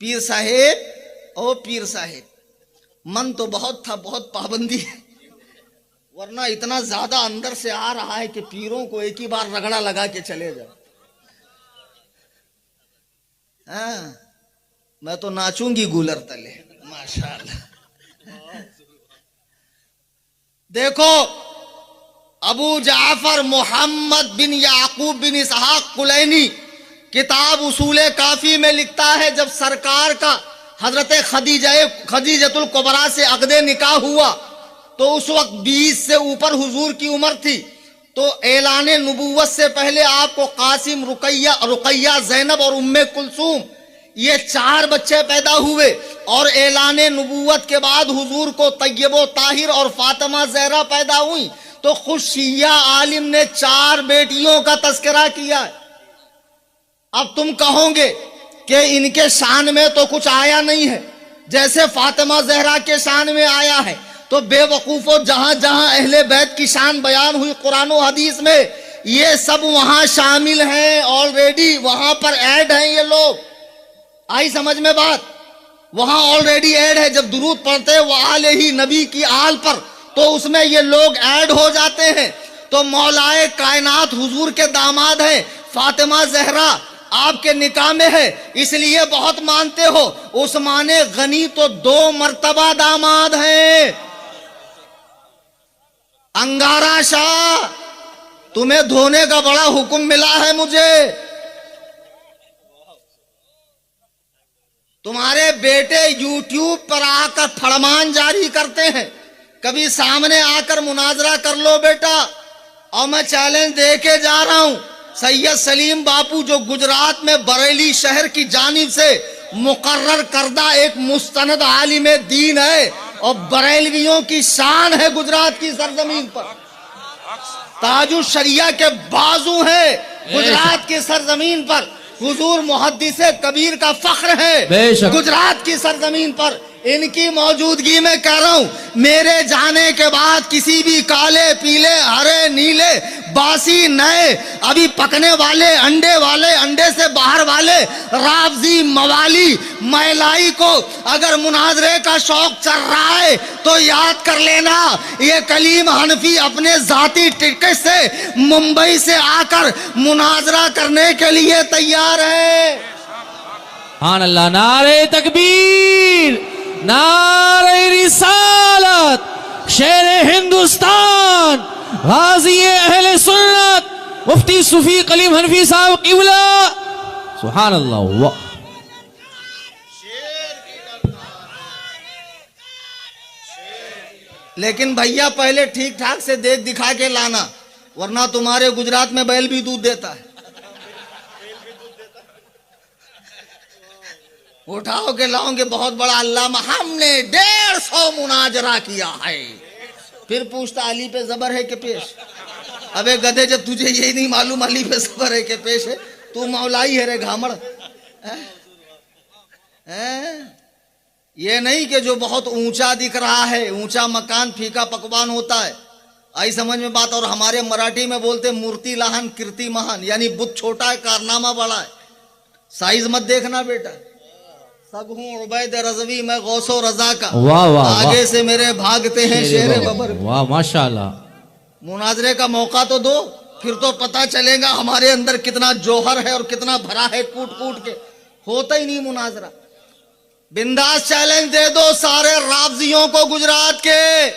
पीर साहेब, ओ पीर साहेब, मन तो बहुत था, बहुत पाबंदी है, वरना इतना ज्यादा अंदर से आ रहा है कि पीरों को एक ही बार रगड़ा लगा के चले जाओ। हाँ, मैं तो नाचूंगी गूलर तले, माशाअल्लाह। देखो, अबू जाफर मोहम्मद बिन याकूब बिन इसहाक कुलैनी किताब उसूले काफी में लिखता है, जब सरकार का हजरत खदीजतुल कुबरा से अक़दे निकाह हुआ तो उस वक्त 20 से ऊपर हुजूर की उम्र थी। तो ऐलाने नबूवत से पहले आपको कासिम, रुकैया, ज़ैनब और उम्मे कुलसूम, ये 4 बच्चे पैदा हुए। और ऐलाने नबूवत के बाद हुजूर को तय्यबो ताहिर और फातिमा ज़हरा पैदा हुई। तो खुद शिया आलिम ने 4 बेटियों का तस्करा किया है। अब तुम कहोगे कि इनके शान में तो कुछ आया नहीं है, जैसे फातिमा जहरा के शान में आया है। तो बेवकूफों, जहां जहां अहले बैत की शान बयान हुई कुरान और हदीस में, ये सब वहां शामिल हैं ऑलरेडी, वहां पर ऐड हैं ये लोग। आई समझ में बात? वहां ऑलरेडी ऐड है। जब दुरूद पढ़ते हैं वो आले ही नबी की आल पर, तो उसमें ये लोग ऐड हो जाते हैं। तो मौलाए कायनात हुजूर के दामाद हैं, फातिमा जहरा आपके निकाह में है, इसलिए बहुत मानते हो। उस्माने गनी तो 2 मर्तबा दामाद हैं। अंगारा शाह, तुम्हें धोने का बड़ा हुक्म मिला है मुझे। तुम्हारे बेटे यूट्यूब पर आकर फरमान जारी करते हैं, कभी सामने आकर मुनाजरा कर लो बेटा। और मैं चैलेंज दे के जा रहा हूं, सैयद सलीम बापू जो गुजरात में बरेली शहर की जानिब से मुकर्रर करदा एक मुस्तनद आलिम दीन है और बरेलवियों की शान है गुजरात की सरजमीन पर, ताजुश शरिया के बाजू है गुजरात की सरजमीन पर, हुजूर मुहद्दिसे कबीर का फख्र है गुजरात की सरजमीन पर। इनकी मौजूदगी में कह रहा हूं, मेरे जाने के बाद किसी भी काले पीले हरे नीले बासी नए अभी पकने वाले अंडे से बाहर वाले रावजी मवाली मैलाई को अगर मुनाजरे का शौक चल रहा है तो याद कर लेना, ये कलीम हनफी अपने जाती टिकट से मुंबई से आकर मुनाजरा करने के लिए तैयार है। सुभान अल्लाह, नारे तकबीर, नारे रिसालत, शेर हिंदुस्तान, गाजी अहले सुन्नत, मुफ्ती सूफी कलीम हनफी साहब क़िबला। सुभान अल्लाह। वाह, लेकिन भैया पहले ठीक ठाक से देख दिखा के लाना, वरना तुम्हारे गुजरात में बैल भी दूध देता है। उठाओ के लाओगे बहुत बड़ा अल्लामा, हमने 150 मुनाजरा किया है। फिर पूछता अली पे जबर है कि पेश? अबे गधे, जब तुझे यही नहीं मालूम अली पे जबर है कि पेश है, तू मौलाई है रे घामड़। ये नहीं कि जो बहुत ऊंचा दिख रहा है, ऊंचा मकान फीका पकवान होता है। आई समझ में बात? और हमारे मराठी में बोलते मूर्ति लहान कीर्ति महान, यानी बुत छोटा है कारनामा बड़ा है। साइज मत देखना बेटा, सब हूँ उबैद रज़वी मैं गौसो रजा का। वाह वाह, आगे से मेरे भागते हैं शेरे बबर। वाह माशाल्लाह। मुनाजरे का मौका तो दो, फिर तो पता चलेगा हमारे अंदर कितना जोहर है और कितना भरा है कूट कूट के। होता ही नहीं मुनाजरा। बिंदास चैलेंज दे दो सारे रावजियों को गुजरात के,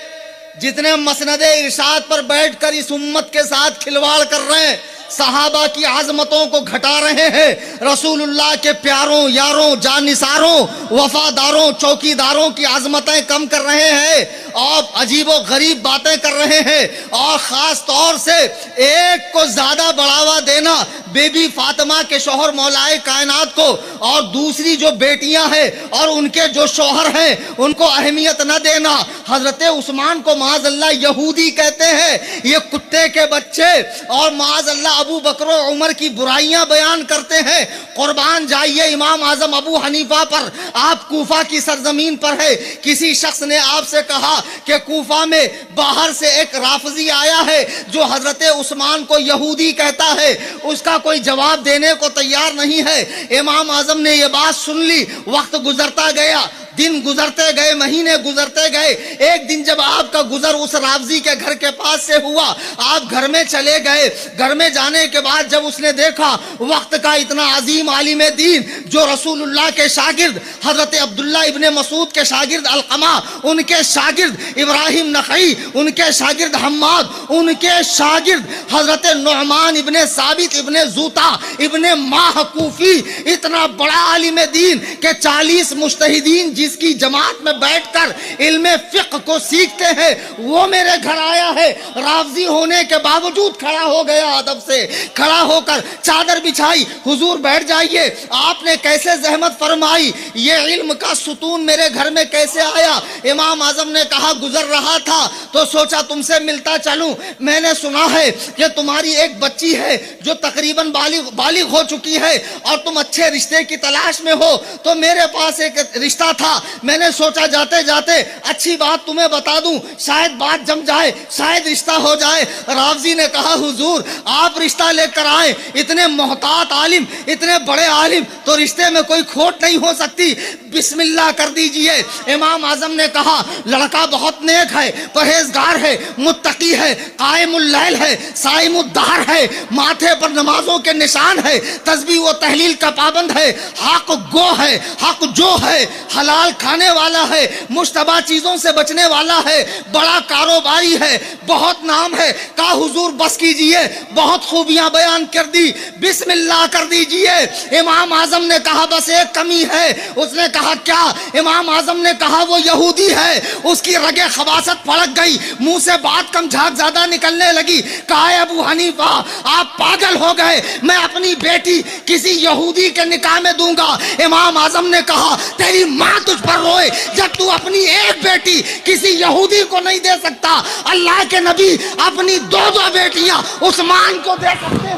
जितने मसनदे इरशाद पर बैठकर इस उम्मत के साथ खिलवाड़ कर रहे हैं, सहाबा की आजमतों को घटा रहे हैं, रसूलुल्लाह के प्यारों यारों जानिसारों वफादारों चौकीदारों की आजमतें कम कर रहे हैं और अजीबो गरीब बातें कर रहे हैं। और खास तौर से एक को ज्यादा बढ़ावा देना बेबी फातिमा के शौहर मौलाए कायनात को, और दूसरी जो बेटियां हैं और उनके जो शौहर हैं उनको अहमियत न देना। हजरत उस्मान को माज़अल्लाह यहूदी कहते हैं, ये कुत्ते के बच्चे, और माज़अल्लाह अबू बकर और उमर की बुराइयां बयान करते हैं। कुर्बान जाइए इमाम आजम अबू हनीफा पर, आप कूफा की सरजमीन पर है। किसी शख्स ने आपसे कहा कि कूफा में बाहर से एक राफजी आया है जो हजरत उस्मान को यहूदी कहता है, उसका कोई जवाब देने को तैयार नहीं है। इमाम आजम ने यह बात सुन ली, वक्त गुजरता गया, दिन गुजरते गए, महीने गुजरते गए। एक दिन जब आपका गुजर उस रावजी के घर के पास से हुआ, आप घर में चले गए। घर में जाने के बाद जब उसने देखा वक्त का इतना अजीम आलिम दीन जो रसूलुल्लाह के शागिर्द हजरत अब्दुल्ला इब्ने मसूद के शागिर्द अलकमा, उनके शागिर्द इब्राहिम नखई, उनके शागिर्द हम्माद, उनके शागिर्द हजरत नुअमान इब्ने साबित इब्ने जूता इब्ने माहकूफी, इतना बड़ा आलिम दीन के 40 मुज्तहिदीन हदीस की जमात में बैठकर इल्मे फिक्र को सीखते हैं, वो मेरे घर आया है। राफजी होने के बावजूद खड़ा हो गया, अदब से खड़ा होकर चादर बिछाई, हुजूर बैठ जाइए। आपने कैसे जहमत फरमाई, ये इल्म का सुतून मेरे घर में कैसे आया? इमाम आजम ने कहा गुजर रहा था तो सोचा तुमसे मिलता चलूं। मैंने सुना है कि तुम्हारी एक बच्ची है जो तकरीबन बालिग हो चुकी है और तुम अच्छे रिश्ते की तलाश में हो, तो मेरे पास एक रिश्ता था। मैंने सोचा जाते जाते अच्छी बात तुम्हें बता दूं, शायद बात जम जाए, शायद रिश्ता हो जाए। रावजी ने कहा हुजूर आप रिश्ता लेकर आए, इतने मोहतात आलिम, इतने बड़े आलिम, तो रिश्ते में कोई खोट नहीं हो सकती, बिस्मिल्लाह कर दीजिए। इमाम आजम ने कहा लड़का बहुत नेक है, परहेजगार है, मुत्तकी है, कायमुल लैल है, साइमुद्दहर है, माथे पर नमाजों के निशान है, तस्बीह व तहलील का पाबंद है, हक गो है, हक जो है, हलाल खाने वाला है, मुश्तबा चीजों से बचने वाला है, बड़ा कारोबारी है, बहुत नाम है। कहा हुजूर बस कीजिए, बहुत खूबियां बयान कर दी, बिस्मिल्लाह कर दीजिए। इमाम आजम ने कहा बस एक कमी है। उसने कहा क्या? इमाम आजम ने कहा वो यहूदी है। उसकी रगे खबासत फड़क गई, मुंह से बात कम झाग ज्यादा निकलने लगी। कहा अबू हनीफा आप पागल हो गए, मैं अपनी बेटी किसी यहूदी के निकाह में दूंगा। इमाम आजम ने कहा तेरी माँ तुझ पर रोए जब तू अपनी एक बेटी किसी यहूदी को नहीं दे सकता। अल्लाह के नबी अपनी दो दो बेटियां उस्मान को दे सकते हैं।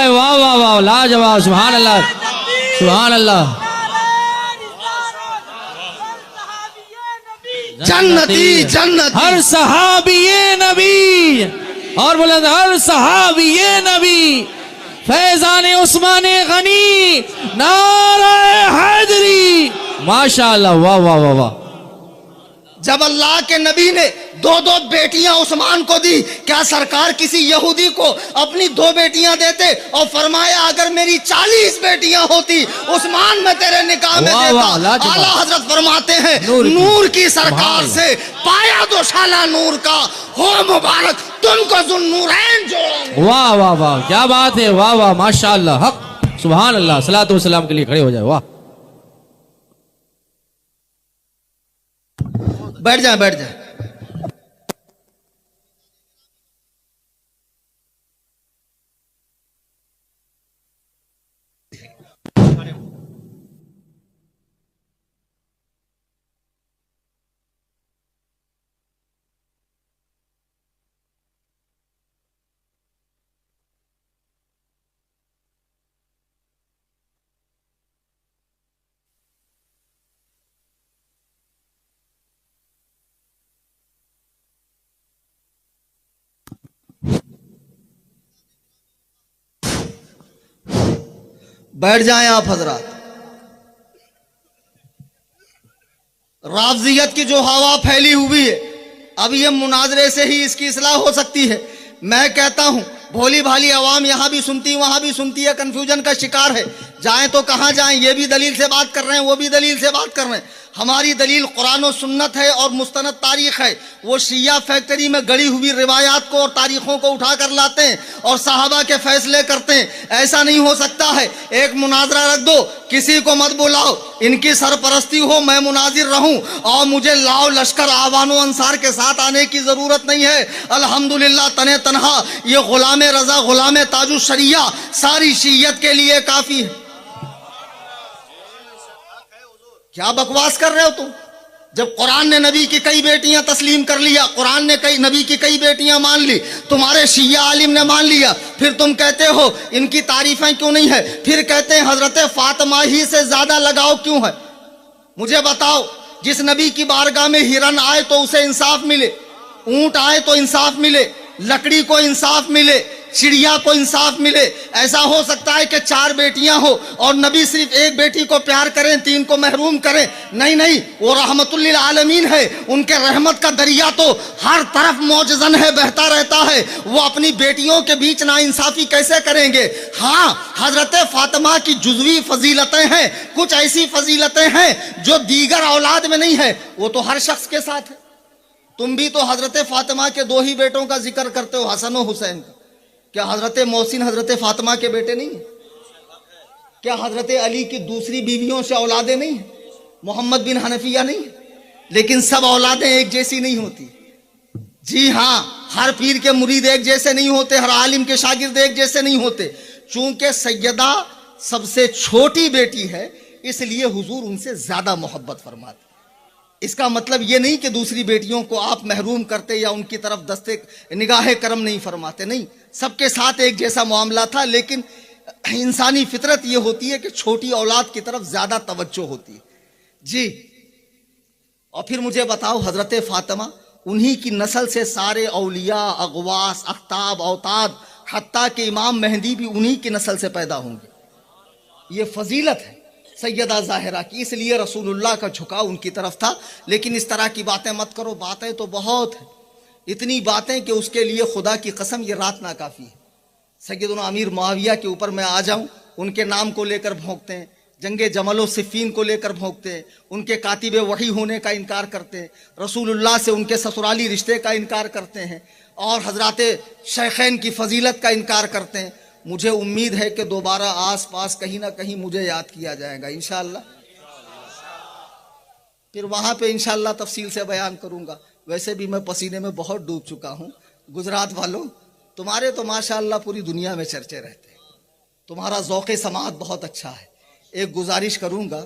वाह वाह वाह, लाजवाब, सुभान अल्लाह, सुभान अल्लाह। जन्नती जन्नती हर सहाबी नबी, और बोले हर सहाबी नबी, फैजान उस्मान गनी, नारे हैदरी, माशाअल्लाह, वाह वाह वाह वाह। जब अल्लाह के नबी ने दो दो बेटियां उस्मान को दी, क्या सरकार किसी यहूदी को अपनी दो बेटियां देते? और फरमाया अगर मेरी 40 बेटियां होती उस्मान में तेरे निकाह में देता। आला हजरत फरमाते हैं नूर की सरकार से पाया दो शाला नूर का, हो मुबारक तुमको जुन्नूरैन जोड़ेंगे। वाह वाह वाह, क्या बात है, वाह वाह, माशाअल्लाह, हक, सुभान अल्लाह। सलातो सलाम के लिए खड़े हो जाए। वाह, बैठ जाए बैठ जाए। बैठ जाएं आप हजरात। राफजियत की जो हवा फैली हुई है, अब ये मुनाजरे से ही इसकी इस्लाह हो सकती है। मैं कहता हूं भोली भाली आवाम यहां भी सुनती वहां भी सुनती है, कंफ्यूजन का शिकार है। जाएं तो कहां जाएं? ये भी दलील से बात कर रहे हैं, वो भी दलील से बात कर रहे हैं। हमारी दलील कुरान और सुन्नत है और मुस्तनद तारीख है। वो शिया फैक्ट्री में गड़ी हुई रिवायात को और तारीखों को उठा कर लाते हैं और साहबा के फैसले करते हैं। ऐसा नहीं हो सकता है। एक मुनाजरा रख दो, किसी को मत बुलाओ, इनकी सरपरस्ती हो, मैं मुनाजिर रहूं और मुझे लाओ लश्कर आवानो अंसार के साथ आने की जरूरत नहीं है। अल्हम्दुलिल्लाह तने तनहा ये गुलाम रजा गुलाम ताजु शरिया सारी शीयत के लिए काफी है। क्या बकवास कर रहे हो तुम? जब कुरान ने नबी की कई बेटियां तस्लीम कर लिया, कुरान ने कई नबी की कई बेटियां मान ली, तुम्हारे शिया आलिम ने मान लिया, फिर तुम कहते हो इनकी तारीफें क्यों नहीं है? फिर कहते हैं हजरत फातिमा ही से ज्यादा लगाव क्यों है? मुझे बताओ, जिस नबी की बारगाह में हिरन आए तो उसे इंसाफ मिले, ऊंट आए तो इंसाफ मिले, लकड़ी को इंसाफ मिले, चिड़िया को इंसाफ मिले। ऐसा हो सकता है कि 4 बेटियां हो और नबी सिर्फ एक बेटी को प्यार करें, 3 को महरूम करें? नहीं नहीं, वो रहमतुल लिल आलमीन है। उनके रहमत का दरिया तो हर तरफ मौजजन है, बहता रहता है। वो अपनी बेटियों के बीच नाइंसाफी कैसे करेंगे? हाँ, हजरत फातिमा की जुज़वी फजीलतें हैं, कुछ ऐसी फजीलतें हैं जो दीगर औलाद में नहीं है, वो तो हर शख्स के साथ है। तुम भी तो हजरत फातिमा के 2 ही बेटों का जिक्र करते हो, हसन और हुसैन का। क्या हजरत मोहसिन हजरत फातिमा के बेटे नहीं है? क्या हजरत अली की दूसरी बीवियों से औलादे नहीं है? मोहम्मद बिन हनफिया नहीं, लेकिन सब औलादें एक जैसी नहीं होती। जी हाँ, हर पीर के मुरीद एक जैसे नहीं होते, हर आलिम के शागिर्द एक जैसे नहीं होते। चूंकि सैयदा सबसे छोटी बेटी है, इसलिए हुजूर उनसे ज्यादा मोहब्बत फरमाते। इसका मतलब ये नहीं कि दूसरी बेटियों को आप महरूम करते या उनकी तरफ दस्ते निगाह करम नहीं फरमाते, नहीं, सबके साथ एक जैसा मामला था। लेकिन इंसानी फितरत ये होती है कि छोटी औलाद की तरफ ज्यादा तवज्जो होती है। जी, और फिर मुझे बताओ, हजरत फातिमा, उन्हीं की नस्ल से सारे औलिया, अगवास, अख्ताब, औताद, हत्ता के इमाम मेहदी भी उन्हीं की नस्ल से पैदा होंगे। ये फजीलत है सैयदा ज़ाहिरा की, इसलिए रसूलुल्लाह का झुकाव उनकी तरफ था। लेकिन इस तरह की बातें मत करो, बातें तो बहुत है, इतनी बातें कि उसके लिए खुदा की कसम ये रात ना काफ़ी है। सैयदना अमीर मुआविया के ऊपर मैं आ जाऊं, उनके नाम को लेकर भौंकते हैं, जंगे जमलो सिफ़ीन को लेकर भौंकते हैं, उनके कातिबे वही होने का इनकार करते हैं, रसूलुल्लाह से उनके ससुराली रिश्ते का इनकार करते हैं, और हजरात शेखैन की फजीलत का इनकार करते हैं। मुझे उम्मीद है कि दोबारा आस पास कहीं ना कहीं मुझे याद किया जाएगा इंशाअल्लाह। फिर वहाँ पे इंशाअल्लाह तफसील से बयान करूँगा। वैसे भी मैं पसीने में बहुत डूब चुका हूँ। गुजरात वालों, तुम्हारे तो माशाअल्लाह पूरी दुनिया में चर्चे रहते हैं, तुम्हारा ज़ौक़े समाअत बहुत अच्छा है। एक गुजारिश करूँगा,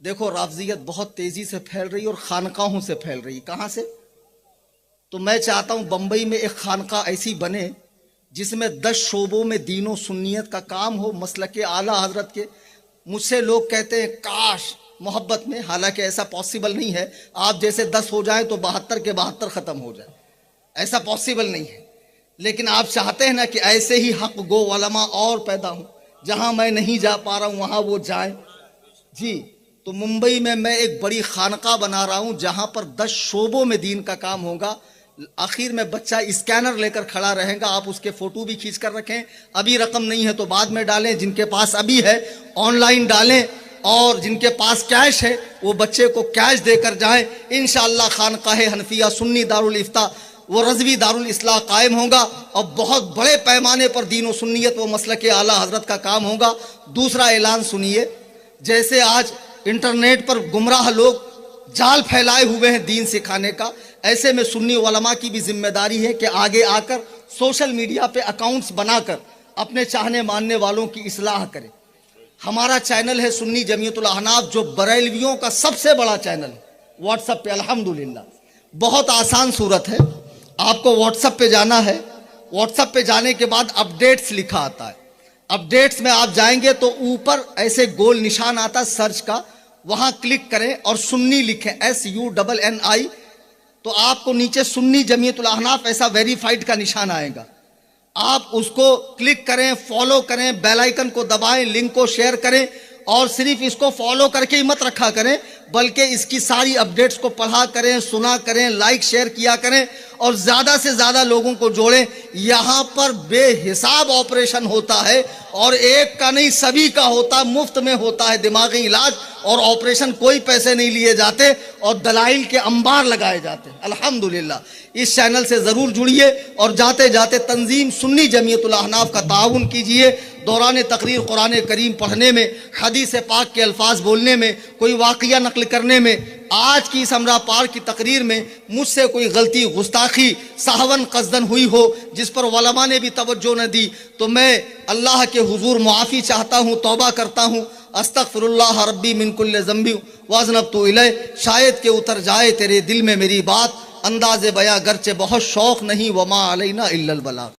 देखो राफ़ज़ियत बहुत तेज़ी से फैल रही और खानकाहों से फैल रही। कहाँ से? तो मैं चाहता हूँ बम्बई में एक खानका ऐसी बने जिसमें 10 शोबों में दीनों सुन्नियत का काम हो, मसलके आला हजरत के। मुझसे लोग कहते हैं काश मोहब्बत में, हालांकि ऐसा पॉसिबल नहीं है। आप जैसे 10 हो जाएं तो 72 के 72 ख़त्म हो जाए, ऐसा पॉसिबल नहीं है। लेकिन आप चाहते हैं ना कि ऐसे ही हक गो उलमा और पैदा हों, जहाँ मैं नहीं जा पा रहा हूँ वहाँ वो जाएं। जी, तो मुंबई में मैं एक बड़ी खानका बना रहा हूँ जहाँ पर 10 शोबों में दीन का काम होगा। आखिर में बच्चा स्कैनर लेकर खड़ा रहेगा, आप उसके फोटो भी खींच कर रखें। अभी रकम नहीं है तो बाद में डालें, जिनके पास अभी है ऑनलाइन डालें, और जिनके पास कैश है वो बच्चे को कैश देकर जाएं। इंशाअल्लाह खानकाह हनफिया सुन्नी दारुल इफ्ता वो रज़वी दारुल इस्लाह कायम होगा और बहुत बड़े पैमाने पर दीन व सुन्नियत व मसलके आला हजरत का काम होगा। दूसरा ऐलान सुनिए, जैसे आज इंटरनेट पर गुमराह लोग जाल फैलाए हुए हैं दीन सिखाने का, ऐसे में सुन्नी उलमा की भी जिम्मेदारी है कि आगे आकर सोशल मीडिया पे अकाउंट्स बनाकर अपने चाहने मानने वालों की इस्लाह करें। हमारा चैनल है सुन्नी जमीयतुल अहनाफ, जो बरेलवियों का सबसे बड़ा चैनल है व्हाट्सएप पे। अल्हम्दुलिल्लाह, बहुत आसान सूरत है, आपको व्हाट्सएप पे जाना है। व्हाट्सएप पे जाने के बाद अपडेट्स लिखा आता है। अपडेट्स में आप जाएंगे तो ऊपर ऐसे गोल निशान आता है सर्च का, वहां क्लिक करें और सुन्नी लिखें, SUNNI, तो आपको नीचे सुन्नी जमीयतुल अहनाफ ऐसा वेरीफाइड का निशान आएगा। आप उसको क्लिक करें, फॉलो करें, बेल आइकन को दबाएं, लिंक को शेयर करें, और सिर्फ इसको फॉलो करके ही मत रखा करें, बल्कि इसकी सारी अपडेट्स को पढ़ा करें, सुना करें, लाइक शेयर किया करें और ज़्यादा से ज़्यादा लोगों को जोड़ें। यहाँ पर बेहिसाब ऑपरेशन होता है और एक का नहीं सभी का होता है, मुफ्त में होता है दिमागी इलाज, और ऑपरेशन कोई पैसे नहीं लिए जाते और दलाइल के अंबार लगाए जाते हैं। अल्हम्दुलिल्लाह, इस चैनल से ज़रूर जुड़िए और जाते जाते तंजीम सुन्नी जमीयतुल अहनाफ का ताउन कीजिए। दौरान तकरीर कुरान करीम पढ़ने में, हदीस पाक के अल्फाज बोलने में, कोई वाक़िया नकल करने में, आज की इस हमरा पार की तकरीर में मुझसे कोई गलती, गुस्ताखी, साहवन कसदन हुई हो जिस पर उलमा ने भी तवज्जो न दी, तो मैं अल्लाह के हुजूर मुआफ़ी चाहता हूँ, तौबा करता हूँ। अस्तगफिरुल्लाह रब्बी मिन कुल्लि ज़ंबी वज़नबतु इलैह। शायद के उतर जाए तेरे दिल में मेरी बात, अंदाज़े बयां गरचे बहुत शौक़ नहीं, वमा अलैना इल्लल बलाग।